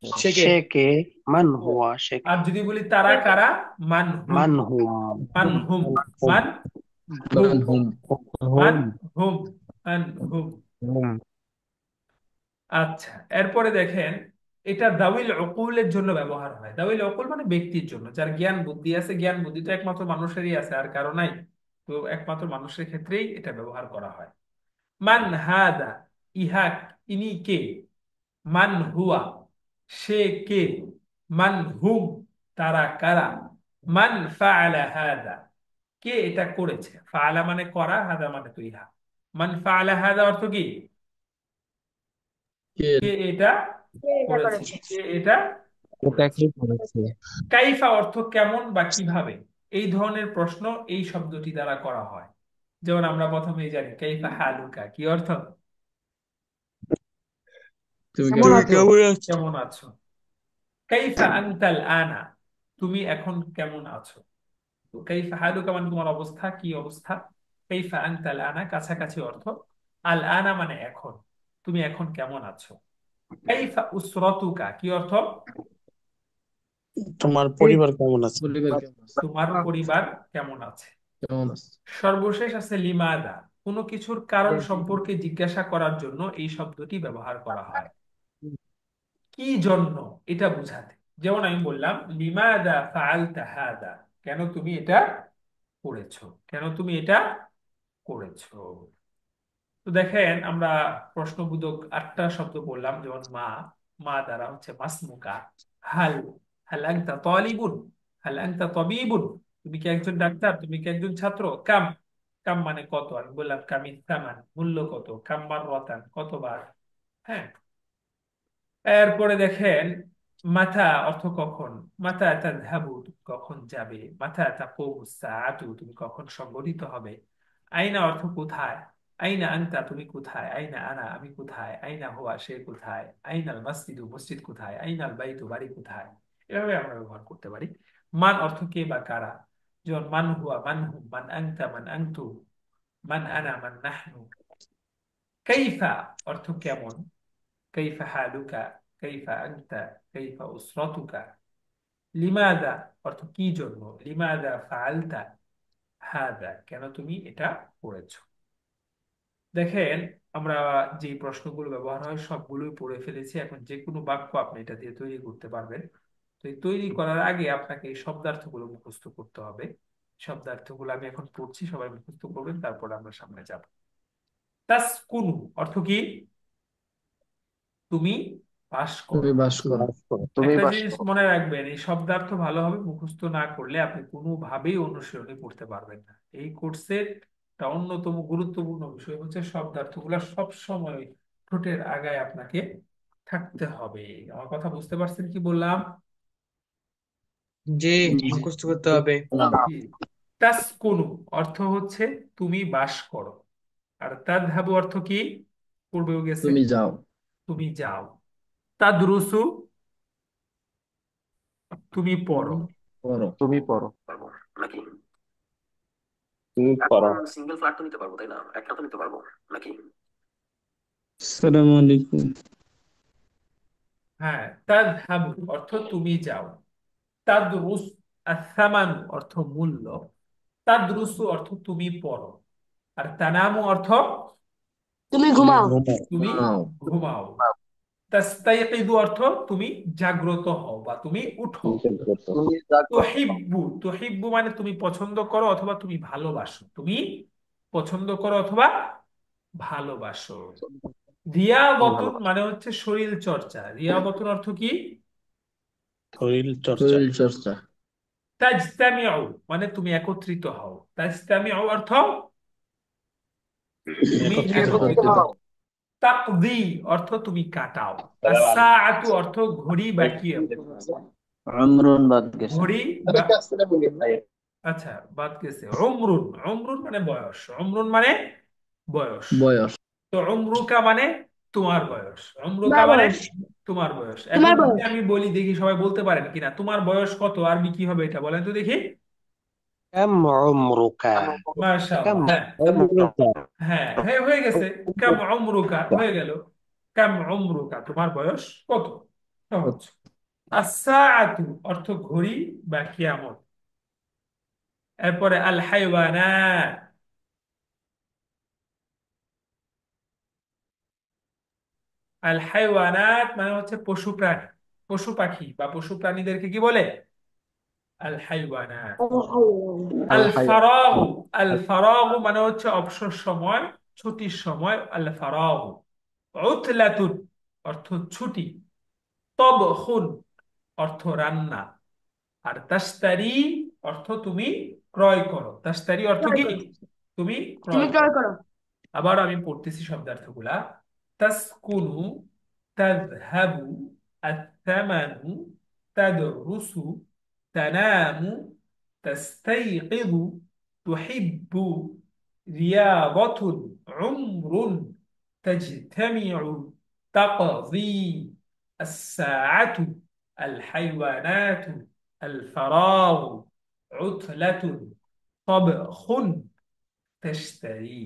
সে কে? সে কে? মান হুয়া, সে কে? আর যদি বলি তারা কারা, মান হুম। মান হুয়া। মান হুম। মান হুম। মান হুম। মান হুম। মান হুম। আচ্ছা, এরপরে দেখেন, এটা দাউল উকুলের জন্য ব্যবহার হয়। দাউল উকুল মানে ব্যক্তির জন্য, যার জ্ঞান বুদ্ধি আছে। জ্ঞান বুদ্ধি তো একমাত্র মানুষেরই আছে, আর কারো নাই। তো একমাত্র মানুষের ক্ষেত্রেই এটা ব্যবহার করা হয়। মান হাদা, ইহা, ইনি কে। মান হুয়া, সে কে। মান হুম, তারা কারা। মান ফাআলা হাদা, কে এটা করেছে। ফাআলা মানে করা, হাদা মানে তো ইহা। মান ফাআলা হাদা অর্থ কি, কে? কে এটা কে এটা করেছে, করেছে? কে এটা এটা করেছো। কি বলেছে? কাইফা অর্থ কেমন বা কিভাবে, এই ধরনের প্রশ্ন এই শব্দটি দ্বারা করা হয়। যেমন আমরা প্রথমেই জানি কাইফা হালুকা কি অর্থ? তুমি কেমন কেমন তুমি আছো? আছো? কেমন আছো? কেমন আছো। কাইফা আনতাল আনা, তুমি এখন কেমন আছো। তো কাইফা হালুকা মানে তোমার অবস্থা, কি অবস্থা। কাইফা আনতাল আনা কাছাকাছি অর্থ। আল আনা মানে এখন, তুমি এখন কেমন আছো। কাইফা উসরাতুকা কি অর্থ? তোমার পরিবার কেমন আছে? পরিবার কেমন আছে? তোমার পরিবার কেমন আছে। কেমন আছে? সর্বশেষ আছে লিমাদা, কোনো কিছুর কারণ সম্পর্কে জিজ্ঞাসা করার জন্য এই শব্দটি ব্যবহার করা হয়। কি জন্য, এটা বোঝাতে। যেমন আমি বললাম লিমাদা ফাআলতা হাদা, কেন তুমি এটা করেছো, কেন তুমি এটা করেছো। তো দেখেন আমরা প্রশ্নবোধক 8টা শব্দ বললাম, যেমন মা, মা দ্বারা হচ্ছে মাসমুকা। হাল, হাল আনতা তালিবুন, হাল আনতা তাবিবুন, তুমি কি একজন ডাক্তার, তুমি কি একজন ছাত্র। কাম, কাম মানে কত, আমি বললাম কামিন তামান মূল্য কত, কাম মাররাতান কতবার। হ্যাঁ, এরপরে দেখেন মাথা অর্থ কখন, মাথা তাযহাবু তুমি কখন যাবে, মাথা তাকুমু সাআতু তুমি কখন সংঘটিত হবে। আইনা অর্থ কোথায়, আইনা আনতা তুমি কোথায়, আইনা আনা আমি কোথায়, আইনা হুয়া সে কোথায়, আইনাল মসজিদু মসজিদ কোথায়, আইনাল বাইতু বাড়ি কোথায়। এভাবে আমরা ব্যবহার করতে পারি। মান অর্থ কে বা কারা, যেমন মান হুয়া মান হুম মান আনতা মান আনতুম মান আনা মান নাহনু। কাইফা অর্থ কেমন, কাইফা হালুকা, কাইফা আনতা, কাইফা উসরাতুকা। লিমাদা অর্থ কি জন্য, লিমাদা ফাআলতা হাদা, কেন তুমি এটা করেছো। দেখেন আমরা যে প্রশ্নগুলো ব্যবহার হয় সবগুলোই পড়ে ফেলেছি, এখন যে কোনো বাক্য আপনি এটা দিয়ে তৈরি করতে পারবেন। তো এই তৈরি করার আগে আপনাকে এই শব্দার্থগুলো মুখস্থ করতে হবে। শব্দার্থগুলো আমি এখন পড়ছি, সবাই মুখস্থ করবেন, তারপর আমরা সামনে যাব। তাসকুনু অর্থ কি, তুমি বাস করো। তুমি বাস করো। তুমি একটা বাস জিনিস করো। মনে রাখবেন, এই শব্দার্থ ভালোভাবে মুখস্থ না করলে আপনি কোনোভাবেই অনুশীলনী করতে পারবেন না। এই কোর্সের একটা অন্যতম গুরুত্বপূর্ণ বিষয় হচ্ছে শব্দার্থগুলো সব সময় ঠোঁটের আগায় আপনাকে থাকতে হবে। আমার কথা বুঝতে পারছেন কি বললাম? যে জি। মুখস্থ করতে হবে। না, জি। তাসকুনু অর্থ হচ্ছে তুমি বাস করো, আর তাযহাবু অর্থ কি, পূর্বেও গেছে, তুমি যাও। তুমি যাও। তাদরুসু তুমি পড়ো। পড়ো। তুমি পড়ো। নাকি তুমি পড়ো। এখন সিঙ্গেল ফ্ল্যাট তো নিতে পারবো তাই না, একটা তো নিতে পারবো নাকি। আসসালামু আলাইকুম। হ্যাঁ, তাযহাবু অর্থ তুমি যাও। তাদরুস আসামানু অর্থ মূল্য। তাদরুসু অর্থ তুমি পড়ো। আর তানামু অর্থ তুমি তুমি ঘুমাও। ঘুমাও। তুমি নাও। ঘুমাও। তাস্তাইকিদু অর্থ তুমি জাগ্রত হও বা তুমি উঠো। তুমি জাগ্রত হও। তুহিব্বু, তুহিব্বু মানে তুমি পছন্দ করো অথবা তুমি ভালোবাসো, তুমি পছন্দ করো অথবা ভালোবাসো। তুমি রিয়াদতুন ভালোবাসো। মানে হচ্ছে শরীর চর্চা। রিয়াদতুন অর্থ কি, শরীর চর্চা। শরীর চর্চা। তাজতামিউ মানে তুমি একত্রিত হও। তাজতামিউ অর্থ তুমি একত্রিত হও। একত্রিত একত্রিত হও। হও। তাকদি অর্থ তুমি কাটাও। আস-সাআতু অর্থ ঘড়ি বা কিয়ামত। উমরুন বাদ গেছে। ঘড়ি বা, আচ্ছা বাদ গেছে। উমরুন, উমরুন মানে বয়স, উমরুন মানে বয়স। বয়স। তো উমরুকা মানে তোমার বয়স, উমরুকা তোমার মানে বয়স। তোমার বয়স। এখন তোমার যদি বয়স। আমি বলি, দেখি সবাই বলতে পারেন কিনা, তোমার বয়স কত আরবি কি হবে এটা বলেন তো দেখি। কাম উমরুকা, কাম মাশাআল্লাহ, হ্যাঁ, উমরুকা। হ্যাঁ হ্যাঁ হয়ে গেছে। কাম উমরুকা হয়ে গেল। কাম উমরুকা তোমার বয়স কত, সহজ। আস-সাআতু অর্থ ঘড়ি বা কিয়ামত। এরপরে আল হাইওয়ানাত, আল হাইওয়ানাত মানে হচ্ছে পশু প্রাণী, পশু পাখি বা পশু প্রাণীদেরকে কি বলে, আল হাইওয়ানাত। আল আল হাই। ফারাগু, আল ফারাগু মানে হচ্ছে অবসর সময়, ছুটির সময়, আল ফারাগু। উতলাতুন অর্থ ছুটি। তবখুন অর্থ রান্না। আর তাশতারি অর্থ তুমি ক্রয় করো। তাশতারি অর্থ কি, তুমি তুমি ক্রয় ক্রয় করো। করো। আবার আমি পড়তেছি শব্দার্থগুলা। তাসকুনু, তাযহাবু, আত-তামানু, تدرس تنام تستيقظ تحب رياضة عمر تجتمع تقضي الساعة الحيوانات الفراغ عطلة طبخ تشتري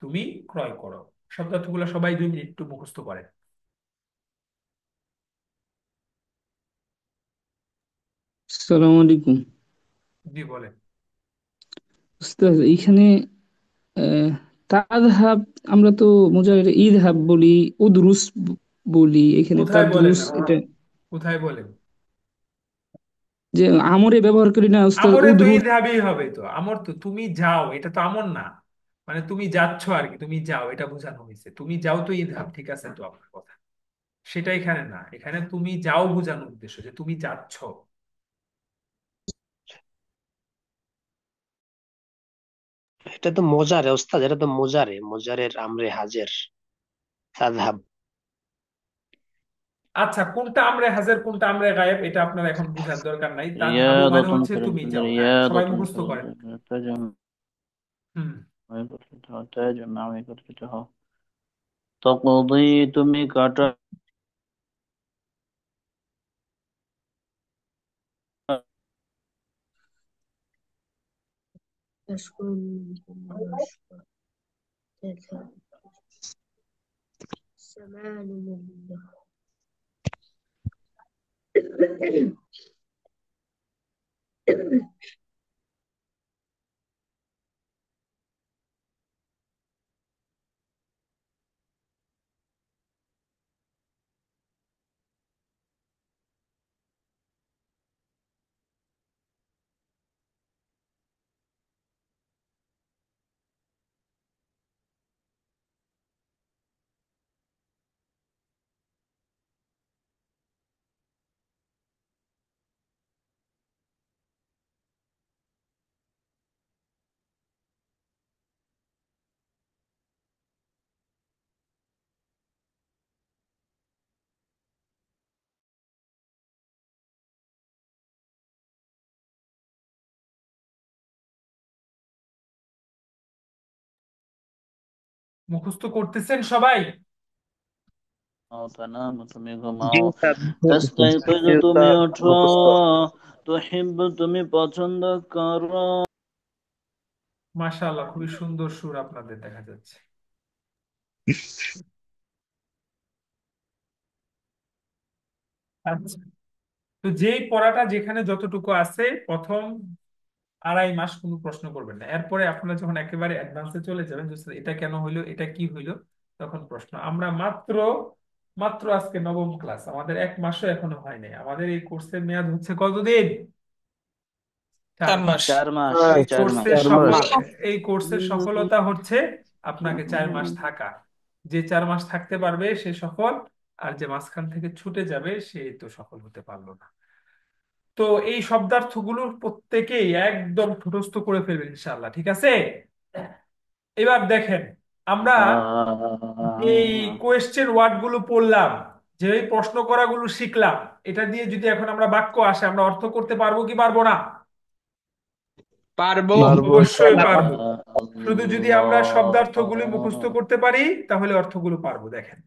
তুমি ক্রয় করো শব্দার্থগুলো সবাই 2 মিনিট একটু মুখস্থ করেন আসসালামু আলাইকুম। জি বলেন উস্তাদ এইখানে আহ, তাযহাব আমরা তো মুজাহির ইযহাব বলি, উদরুস বলি, এখানে কোথায় বলেন তাদরুস আপনি এটা কোথায় বলেন যে আমরে ব্যবহার করি না উস্তাদ, আমরে তো উদরুস। ইযহাবই হবে তো আমর তো তুমি যাও এটা তো আমর না মানে তুমি যাচ্ছ আর কি তুমি যাও এটা বোঝানো হয়েছে তুমি যাও তো ইযহাব ঠিক আছে তো আপনার কথা সেটা এখানে না এখানে তুমি যাও বোঝানোর উদ্দেশ্য যে তুমি যাচ্ছ এটা তো মোজারে ওস্তাদ, এটা তো মোজারে, মোজারের আমরে হাজের তাযহাব। আচ্ছা কোনটা আমরে হাজির কোনটা আমরে গায়েব এটা আপনার এখন বোঝার দরকার নাই তাযহাবু মানে رياضة হচ্ছে তুমি যাও হ্যাঁ সবাই মুখস্থ করেন تجمع হুম تجمع تقضي তুমি কাটা تسكن تذهب الزمان ممضى মুখস্থ করতেছেন সবাই تنام তুমি জি ঘুমাও স্যার। তাস্তাইকিযু জি তুমি স্যার, ওঠো মুখস্থ। তুহিব্বু তুমি পছন্দ করো। মাশাআল্লাহ খুবই সুন্দর সুর আপনাদের দেখা যাচ্ছে আচ্ছা তো যেই পড়াটা যেখানে যতটুকু আছে প্রথম 2.5 মাস কোনো প্রশ্ন করবেন না এরপরে আপনারা যখন একেবারে অ্যাডভান্সে চলে যাবেন যে এটা কেন হইলো এটা কি হইলো তখন প্রশ্ন আমরা মাত্র মাত্র আজকে নবম ক্লাস আমাদের 1 মাসও এখনো হয় নাই আমাদের এই কোর্সের মেয়াদ হচ্ছে কতদিন 4 মাস 4 মাস এই 4 মাস কোর্সের 4 মাস। এই কোর্সের সফলতা হচ্ছে আপনাকে 4 মাস থাকা যে 4 মাস থাকতে পারবে সে সফল আর যে মাঝখান থেকে ছুটে যাবে সে তো সফল হতে পারলো না তো এই শব্দার্থগুলোর প্রত্যেকেই একদম ঠুটস্থ করে ফেলবেন ইনশাআল্লাহ ঠিক আছে এবার দেখেন আমরা এই কোয়েশ্চেন ওয়ার্ড গুলো পড়লাম যে এই প্রশ্ন করাগুলো শিখলাম এটা দিয়ে যদি এখন আমরা বাক্য আসে আমরা অর্থ করতে পারবো কি পারবো না পারবো। অবশ্যই পারবো। পারবো শুধু যদি আমরা শব্দার্থগুলি মুখস্থ করতে পারি তাহলে অর্থগুলো পারবো দেখেন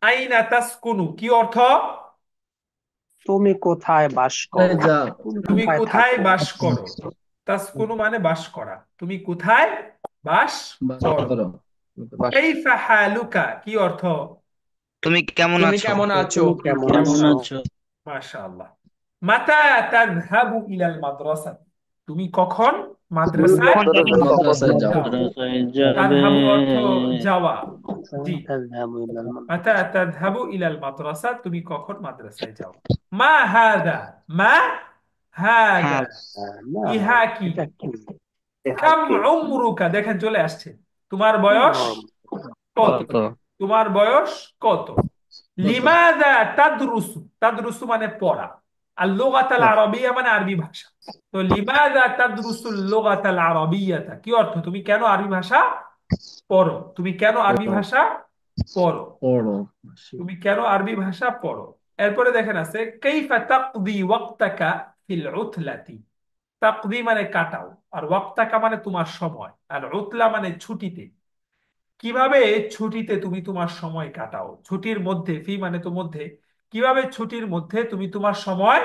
আইনা তাসকুনু কি অর্থ তুমি কোথায় বাস করো, যাও তুমি তুমি কোথায় কোথায় থাকো। বাস করো তাসকুনু মানে বাস করা তুমি কোথায় বাস বাস করো করো। বাস কাইফা হালুকা কি অর্থ তুমি কেমন তুমি আছো? কেমন আছো? তুমি কেমন কেমন আছো। আছো মাশাআল্লাহ মাতা তাযহাবু ইলাল মাদ্রাসা তুমি কখন মাদ্রাসায় কখন যাবে? মাদ্রাসায় যাও। যাও মাদ্রাসায় যাবে তাযহাবু অর্থ যাওয়া জি তাযহাবু ইলাল মাদ্রাসা। মাতা তাযহাবু ইলাল মাদ্রাসা তুমি কখন মাদ্রাসায় যাও মা হাদা মা হাদা হ্যাঁ, না, ইহা কি এটা কি? কাম উমরুকা দেখেন চলে আসছে তোমার বয়স কত কত তোমার বয়স কত লিমাযা তাদরুসু তাদরুসু মানে পড়া আর লুগাতাল আরবিয়া মানে আরবি ভাষা তো লিমাযা তাদরুসুল লুগাতাল আরবিয়াতা কি অর্থ তুমি কেন আরবি ভাষা পড়ো তুমি কেন আরবি ভাষা পড়ো পড়ো। তুমি কেন আরবি ভাষা পড়ো এরপরে দেখেন আছে কাইফা তাকদি ওয়াক্তাকা ফিল উতলাতি। তাকদি মানে কাটাও, আর ওয়াক্তাকা মানে তোমার সময়, আর উতলা মানে ছুটিতে। কিভাবে ছুটিতে তুমি তোমার সময় কাটাও, ছুটির মধ্যে, ফি মানে তো মধ্যে, কিভাবে ছুটির মধ্যে তুমি তোমার সময়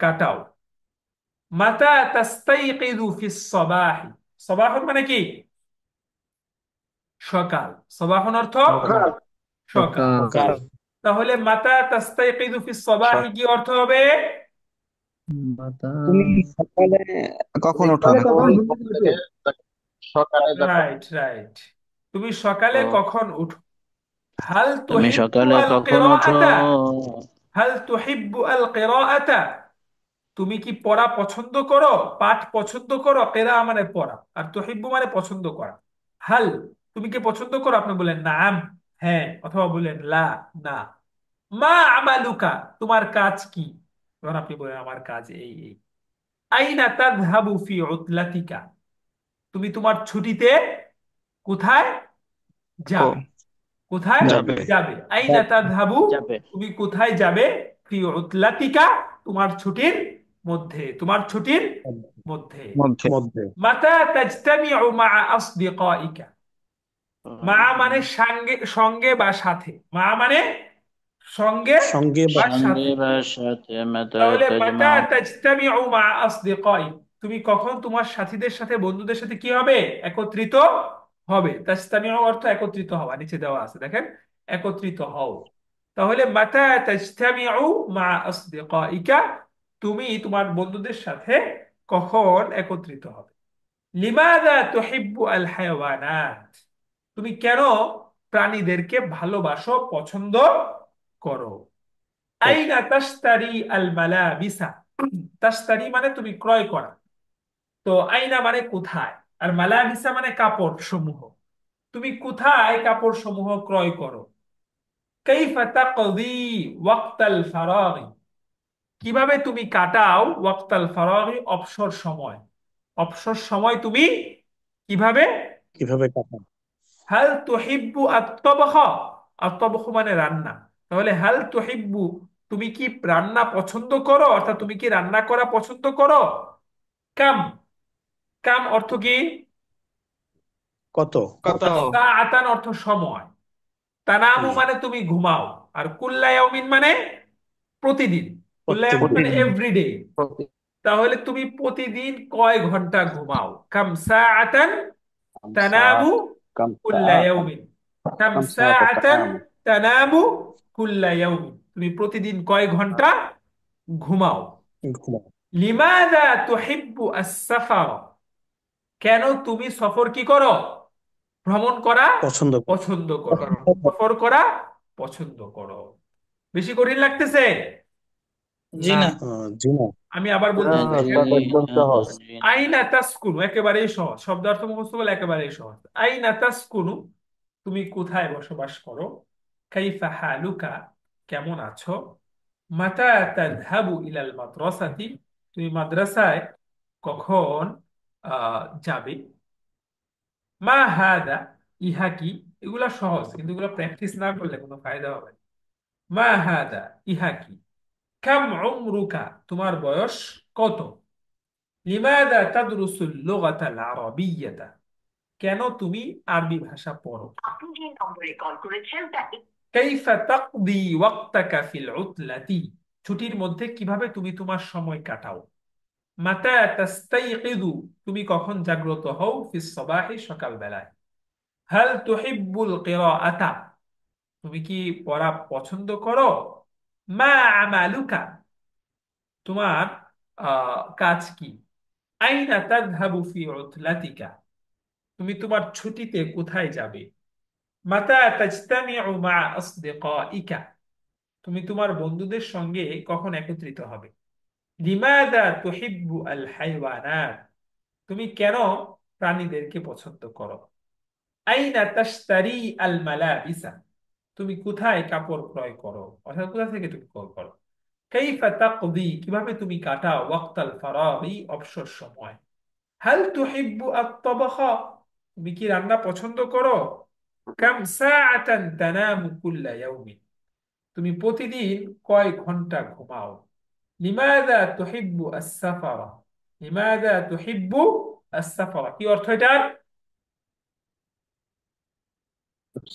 কাটাও। মাতা তাস্তাইকিযু ফিস সাবাহি। সাবাহুন মানে কি? সকাল। সাবাহুন অর্থ সকাল। সকাল। সকাল। কাল। তাহলে মাতা তাস্তাইকিযু ফিস সাবাহি কি অর্থ হবে? মাতা তুমি সকালে কখন ওঠো? সকালে নাকি কখন ঘুম থেকে সকালে যখন রাইট, রাইট। তুমি সকালে ও, কখন উঠো? হাল তুমি তুহিব্বু সকালে আল কখন ওঠো? কিরাআতা? হাল তুহিব্বু আল কিরাআতা? তুমি কি পড়া পছন্দ করো, পাঠ পছন্দ করো? কেরা মানে পড়া, আর তুহিব্বু মানে পছন্দ করা। হাল, তুমি কি পছন্দ করো? আপনি বলেন নাম, হ্যাঁ, অথবা বলেন লা, না। মা আমালুকা, তোমার কাজ কি? তখন আপনি বলেন আমার কাজ এই এই। আইনা তাযহাবু ফি উতলাতিকা, তুমি তোমার ছুটিতে কোথায় ও যাবে? কোথায় যাবে। যাবে? আইনা তাযহাবু, যাবে। তুমি কোথায় যাবে? ফি উতলাতিকা, তোমার ছুটির মধ্যে, তোমার ছুটির মধ্যে। মধ্যে। মাতা তাজতামিউ মা আসদিকাইকা। মা মানে সঙ্গে, সঙ্গে বা সাথে। মা মানে সঙ্গে সঙ্গে বা বা সঙ্গে সাথে। বা সাথে মাতা তাহলে মাতা তাজমাউ। তাজতামিউ মা আসদিকাই, তুমি কখন তোমার সাথীদের সাথে, বন্ধুদের সাথে কি হবে? একত্রিত হবে। তাজতামিউ অর্থ একত্রিত হওয়া, নিচে দেওয়া আছে দেখেন, একত্রিত হও। তাহলে মাতা তাজতামিউ মা আসদিকাইকা, তুমি তোমার বন্ধুদের সাথে কখন একত্রিত হবে। লিমাযা তুহিব্বু আল হায়াওয়ানাত, তুমি কেন প্রাণীদেরকে ভালোবাসো, পছন্দ করো। আইনা তাশতারি আল মালাবিসা, তাশতারি মানে তুমি ক্রয় করা, তো আইনা মানে কোথায়, আর মালাবিসা মানে কাপড় সমূহ। তুমি কোথায় কাপড় সমূহ ক্রয় করো। কাইফা তাকদি ওয়াক্তাল ফারাগি, কিভাবে তুমি কাটাও ওয়াক্তাল ফারাগি, অবসর সময়। অবসর সময় তুমি কিভাবে কিভাবে কাটান? হাল তুহিব্বু আত-তাবখ, আত-তাবখ মানে রান্না। তাহলে হাল তুহিব্বু, তুমি কি রান্না পছন্দ করো, অর্থাৎ তুমি কি রান্না করা পছন্দ করো। কাম, কাম অর্থ কি? কত? কত? সাআতান অর্থ সময়। তানামু মানে তুমি ঘুমাও। আর কুল্লা ইয়াউমিন মানে প্রতিদিন। কুল্লা ইয়াউমিন প্রত্যেকদিন। মানে এভরিডে। তাহলে তুমি প্রতিদিন কয় ঘন্টা ঘুমাও? কাম সাআতান কাম তানামু সাআত কাম কুল্লা সাআতান ইয়াউমিন। কাম কাম সাআতা সাআতান তানামু। তানামু কুল্লা ইয়াউমিন, তুমি প্রতিদিন কয় ঘন্টা ঘুমাও। ঘুমাও। লিমাযা তুহিব্বু আস-সাফার, কেন তুমি সফর কি করো, ভ্রমণ করা পছন্দ করি। পছন্দ করো, সফর করা পছন্দ করো। বেশি কঠিন লাগতেছে? জি না। না। জি না। আমি আবার না বলতেছি জি দেখেন। একদম না সহজ। জি না। আইনা তাসকুনু একেবারেই সহজ, শব্দার্থ মুখস্থ বলে একেবারেই সহজ। আইনা তাসকুনু, তুমি কোথায় বসবাস করো। কাইফা হালুকা, কেমন আছো। মাতা তাযহাবু ইলাল মাদ্রাসাতি, তুমি মাদ্রাসায় কখন যাবে। মা হাদা, ইহা কি। এগুলা সহজ, কিন্তু এগুলো প্র্যাকটিস না করলে কোনো ফায়দা হবে না। মা হাদা, ইহা কি। কাম উমরুকা, তোমার বয়স কত। লিমাদা তাদরুসুল লুগাতাল আরাবিয়্যাতা, কেন তুমি আরবি ভাষা পড়ো। আপনি যে নম্বরে কল করেছেন তা কাইফা তাকদি ওয়াক্তাকা ফিল উতলাতি, ছুটির মধ্যে কিভাবে তুমি তোমার সময় কাটাও। মাতা তাস্তাইকিযু, তুমি কখন জাগ্রত হও, ফিস সাবাহি, সকাল বেলায়। হাল তুহিব্বুল কিরাআতা, তুমি কি পড়া পছন্দ করো। মা আমালুকা, তোমার কাজ কি। আইনা তাযহাবু ফি উতলাতিকা, তুমি তোমার ছুটিতে কোথায় যাবে। মাতা তাজতামিউ মা আসদিকাইকা, তুমি তোমার বন্ধুদের সঙ্গে কখন একত্রিত হবে। লিমাযা তুহিব্বু আল হাইওয়ানাত, তুমি কেন প্রাণীদেরকে পছন্দ করো। আইনা তাশতারি আল মালাবিসা, তুমি কোথায় কাপড় ক্রয় করো, অর্থাৎ কোথা থেকে তুমি ক্রয় করো। কাইফা তাকদি, কিভাবে তুমি কাটাও, ওয়াক্তাল ফারাগি, অবসর সময়। হাল তুহিব্বু আত-তাবখ, তুমি কি রান্না পছন্দ করো। কাম সাআতান তানামু কুল্লা ইয়াউমিন, তুমি প্রতিদিন কয় ঘন্টা ঘুমাও? লিমাযা তুহিব্বু আস-সাফারা? লিমাযা তুহিব্বু আস-সাফারা কি অর্থ এটার?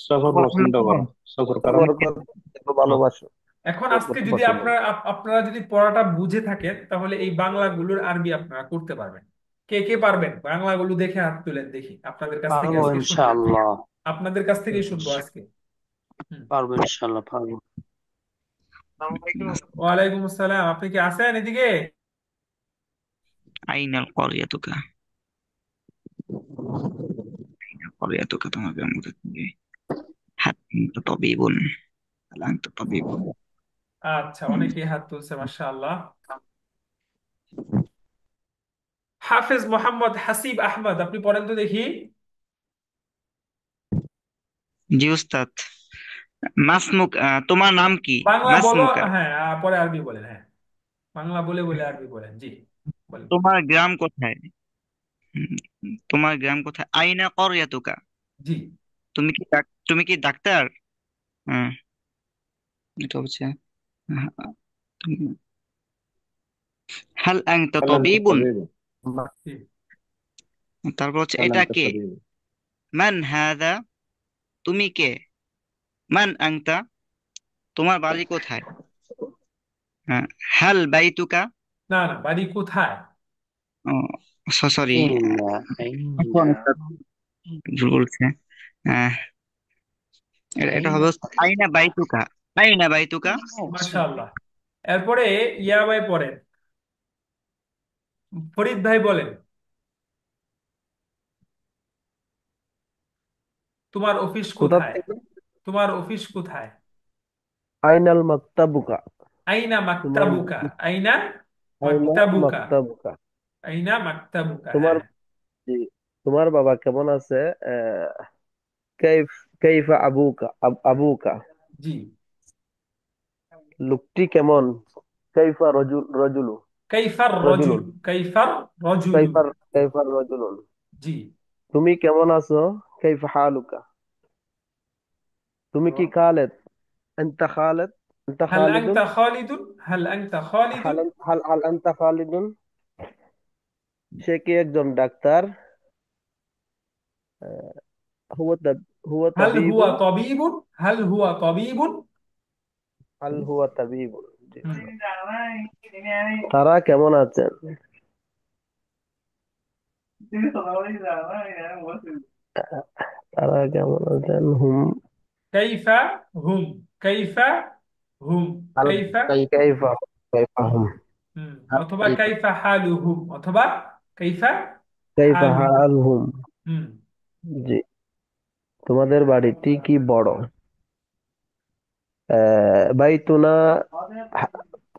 সফর পছন্দ করো, সফর করা সফর মানে কি? করতে ভালোবাসো। এখন সফর আজকে করতে যদি পছন্দ আপনারা আপনারা যদি পড়াটা বুঝে থাকেন তাহলে এই বাংলাগুলোর আরবি আপনারা করতে পারবেন। কে কে পারবেন বাংলাগুলো দেখে হাত তুলেন দেখি, আপনাদের কাছ থেকে পারবো আজকে শুনবো। ইনশাআল্লাহ। আপনাদের কাছ থেকেই শুনবো আজকে। হুম। পারবো ইনশাআল্লাহ পারবো। ওয়ালাইকুম আসসালাম, আপনি কি আছেন এদিকে? আইনাল করিয়াতুকা, করিয়াতুকা তোমাকে আমাকে হাত তবিবুন, আনতা তবিবুন। আচ্ছা, অনেকেই হাত তুলছে, মাশাআল্লাহ। হাফেজ মোহাম্মদ হাসিব আহমদ, আপনি পড়েন তো দেখি। জি উস্তাদ। মাসমুক, তোমার নাম কি? বাংলা বলো, মাসমুকা, হ্যাঁ, পরে আরবি বলেন, হ্যাঁ। বাংলা বলে বলে আরবি বলেন, জি বলেন। তোমার গ্রাম কোথায়? হুম, তোমার গ্রাম কোথায়? আইনা করিয়াতুকা, জি। তুমি কি ডাক্তার? হ্যাঁ, এটা হচ্ছে তুমি- হাল আনতা هل أنت তবিবুন, طبيب؟ জি। তারপর হচ্ছে هل এটা أنت কে? طبيب؟ মান হাদা, তুমি কে? মান আনতা, তোমার বাড়ি কোথায়? হ্যাঁ, হাল বাইতুকা, না না, বাড়ি কোথায়? সরি, আইনা আইনা ভুল বলছে। আহ, এটা হবে আইনা হচ্ছে আইনা বাইতুকা, আইনা বাইতুকা। মাশাআল্লাহ। এরপরে ইয়া ভাই পড়েন, ফরিদ ভাই বলেন, তোমার অফিস কোথা কোথায়? থেকে? তোমার অফিস কোথায়? আইনাল মাকতাবুকা। আইনা তোমার মাকতাবুকা, আইনা আইনা মাকতাবুকা, মাকতাবুকা। আইনা মাকতাবুকা, তোমার হ্যাঁ। জি, তোমার বাবা কেমন আছে? কাইফ কাইফা আবুকা আবুকা। জি। লোকটি কেমন? কাইফা রজুলু কাইফার রজুল, রজুলুন। কাইফার রজুলু। কাইফার কাইফার রজুলুন। জি। তুমি কেমন আছো? কাইফা হালুকা। তুমি কি খালেদ? আনতা খালেদ? আনতা হাল খালিদুন। আনতা খালিদুন, হাল আনতা খালিদুন। হাল আনতা খালিদুন। সে কি একজন ডাক্তার? আহ, হুয়া হুয়া হাল হুয়া তাবিবুন। তাবিবুন, হাল হুয়া তাবিবুন। হাল হুয়া তাবিবুন। জি। হুম। তারা কেমন আছেন? তারা কেমন আছেন? হুম। কাইফা হুম, কাইফা হুম, হাল কাইফা। কাইফা কাইফা হুম। হুম, অথবা কাইফা হালুহুম, অথবা কাইফা কাইফা হালুহুম। হাল হুম। হুম। জি। তোমাদের বাড়িটি কি বড়? বাইতুনা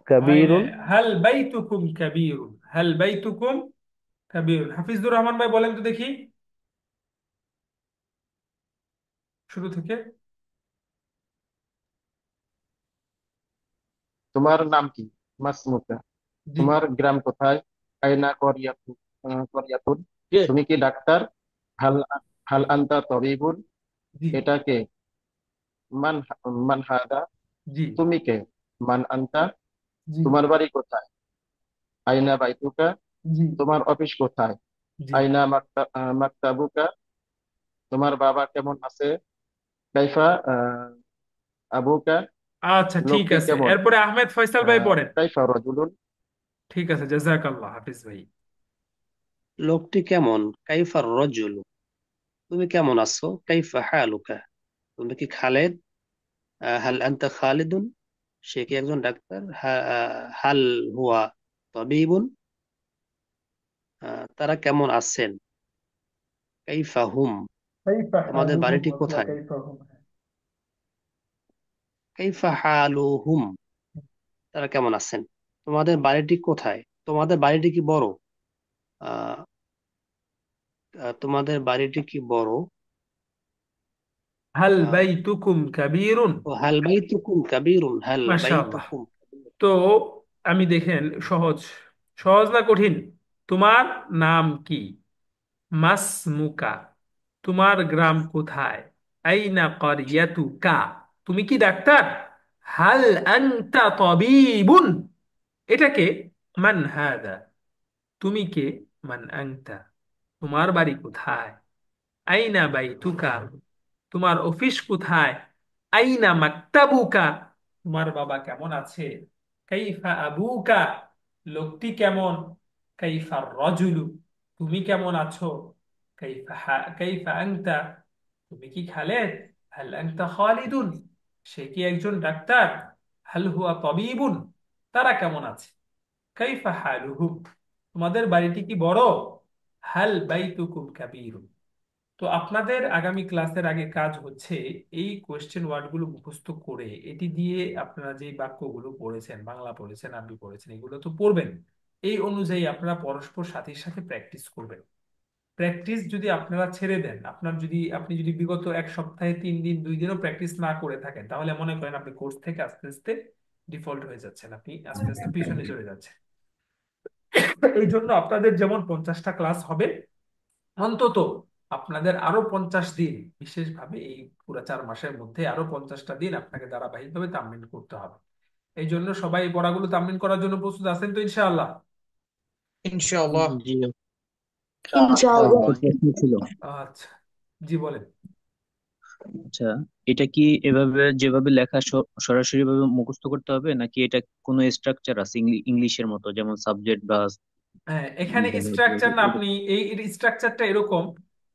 কাবীরুন। হাল বাইতুকুম কাবীরুন, হাল বাইতুকুম কাবীরুন। হাফিজুর রহমান ভাই বলেন তো দেখি, শুরু থেকে। তোমার নাম কি? মাসমুকা, জি। তোমার গ্রাম কোথায়? আইনা করিয়াতুন, তুমি কি ডাক্তার? হাল হাল আনতা তবিবুন, জি। এটা কে? মান মান হাদা, জি। তুমি কে? মান আনতা, জি। তোমার বাড়ি কোথায়? আইনা বাইতুকা, জি। তোমার অফিস কোথায়? জি। আইনা মাকতাবুকা, তোমার বাবা কেমন আছে? কাইফা আবুকা, আচ্ছা, ঠিক লোকটি আছে, কেমন? এরপরে আহমেদ ফয়সাল ভাই পড়েন। কাইফা রজুলুন। ঠিক আছে, জাযাকাল্লাহ হাফিজ ভাই। লোকটি কেমন? কাইফার রজুল, তুমি কেমন আছো? কাইফা হালুকা, তুমি কি খালেদ? হাল আনতা খালিদুন, সে কি একজন ডাক্তার? হাল হুয়া তাবিবুন, তারা কেমন আছেন? কাইফা হুম, কাইফা তোমাদের হালুহুম বাড়িটি অথবা কোথায়? কাইফা হুম। কাইফা হালুহুম, তারা কেমন আছেন? তোমাদের বাড়িটি কোথায়? তোমাদের বাড়িটি কি বড়? আহ তোমাদের বাড়িটি কি বড়? হাল আহ বাইতুকুম কাবীরুন। হাল বাইতুকুম কাবীরুন, হাল মাশাআল্লাহ। বাইতুকুম। তো আমি দেখেন, সহজ, সহজ না কঠিন? তোমার নাম কি? মাসমুকা, তোমার গ্রাম কোথায়? আইনা কারিয়াতুকা, তুমি কি ডাক্তার? হাল আনতা তাবিবুন, এটাকে মান হাদা, তুমি কে, মান আনতা, তোমার বাড়ি কোথায়, আইনা বাইতুকা, তোমার অফিস কোথায়, আইনা মাকতাবুকা, তোমার বাবা কেমন আছে, কাইফা আবুকা, লোকটি কেমন, কাইফা রজুলু, তুমি কেমন আছো, কাইফা আনতা, তুমি কি খালেদ, হাল আনতা খালিদুন, সে কি একজন ডাক্তার, হাল হুয়া তাবিবুন, তারা কেমন আছে, কাইফা হালুহুম, তোমাদের বাড়িটি কি বড়, হাল বাইতুকুম কাবীর। তো আপনাদের আগামী ক্লাসের আগে কাজ হচ্ছে এই কোয়েশ্চেন ওয়ার্ডগুলো মুখস্থ করে এটি দিয়ে আপনারা যে বাক্যগুলো পড়েছেন, বাংলা পড়েছেন, আরবি পড়েছেন, এগুলো তো পড়বেন, এই অনুযায়ী আপনারা পরস্পর সাথীর সাথে প্র্যাকটিস করবেন। প্র্যাকটিস যদি আপনারা ছেড়ে দেন, আপনি যদি বিগত এক সপ্তাহে 3 দিন 2 দিনও প্র্যাকটিস না করে থাকেন, তাহলে মনে করেন আপনি কোর্স থেকে আস্তে আস্তে ডিফল্ট হয়ে যাচ্ছেন, আপনি আস্তে আস্তে পিছনে চলে যাচ্ছেন। এই জন্য আপনাদের যেমন 50টা ক্লাস হবে, অন্তত আপনাদের আরো 50 দিন, বিশেষভাবে এই পুরো 4 মাসের মধ্যে আরো 50টা দিন আপনাকে ধারাবাহিকভাবে তামরিন করতে হবে। এই জন্য সবাই এই পড়াগুলো তামরিন করার জন্য প্রস্তুত আছেন তো ইনশাআল্লাহ? ইনশাআল্লাহ। জি ইনশাআল্লাহ। একটা প্রশ্ন ছিল। আচ্ছা, জি বলেন। আচ্ছা, এটা কি এভাবে যেভাবে লেখা সরাসরি ভাবে মুখস্থ করতে হবে, নাকি এটা কোনো স্ট্রাকচার আছে ইংলিশের মতো, যেমন সাবজেক্ট বা হ্যাঁ, এখানে স্ট্রাকচার না, আপনি এই স্ট্রাকচারটা এরকম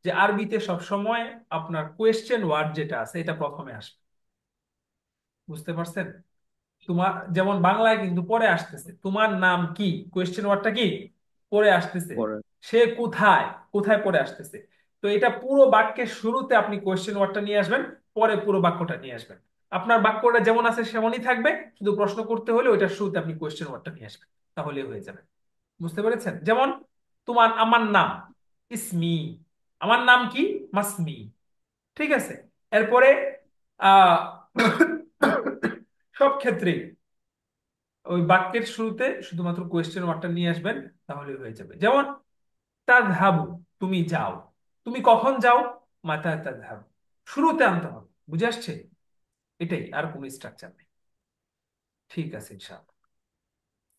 যে আরবিতে সবসময় আপনার কোয়েশ্চেন ওয়ার্ড যেটা আছে এটা প্রথমে আসবে, বুঝতে পারছেন? তোমার যেমন বাংলায় কিন্তু পরে আসতেছে, তোমার নাম কি, কোয়েশ্চেন ওয়ার্ডটা কি পরে আসতেছে, পড়ার? সে কোথায়, কোথায় পরে আসতেছে। তো এটা পুরো বাক্যের শুরুতে আপনি কোয়েশ্চেন ওয়ার্ডটা নিয়ে আসবেন, পরে পুরো বাক্যটা নিয়ে আসবেন। আপনার বাক্যটা যেমন আছে সেমনই থাকবে, শুধু প্রশ্ন করতে হলে ওইটার শুরুতে আপনি কোয়েশ্চেন ওয়ার্ডটা নিয়ে আসবেন, তাহলে হয়ে যাবে। বুঝতে পেরেছেন? যেমন আমার নাম ইসমি, আমার নাম কি, মাসমি, ঠিক আছে? এরপরে আহ সব ক্ষেত্রে ওই বাক্যের শুরুতে শুধুমাত্র কোয়েশ্চেন ওয়ার্ডটা নিয়ে আসবেন, তাহলে হয়ে যাবে। যেমন তাযহাবু, তুমি যাও, তুমি কখন যাও, মাতা তাযহাবু, শুরুতে আনতে হবে। বুঝে আসছে? এটাই, আর কোনো স্ট্রাকচার নেই। ঠিক আছে ইনশাআল্লাহ।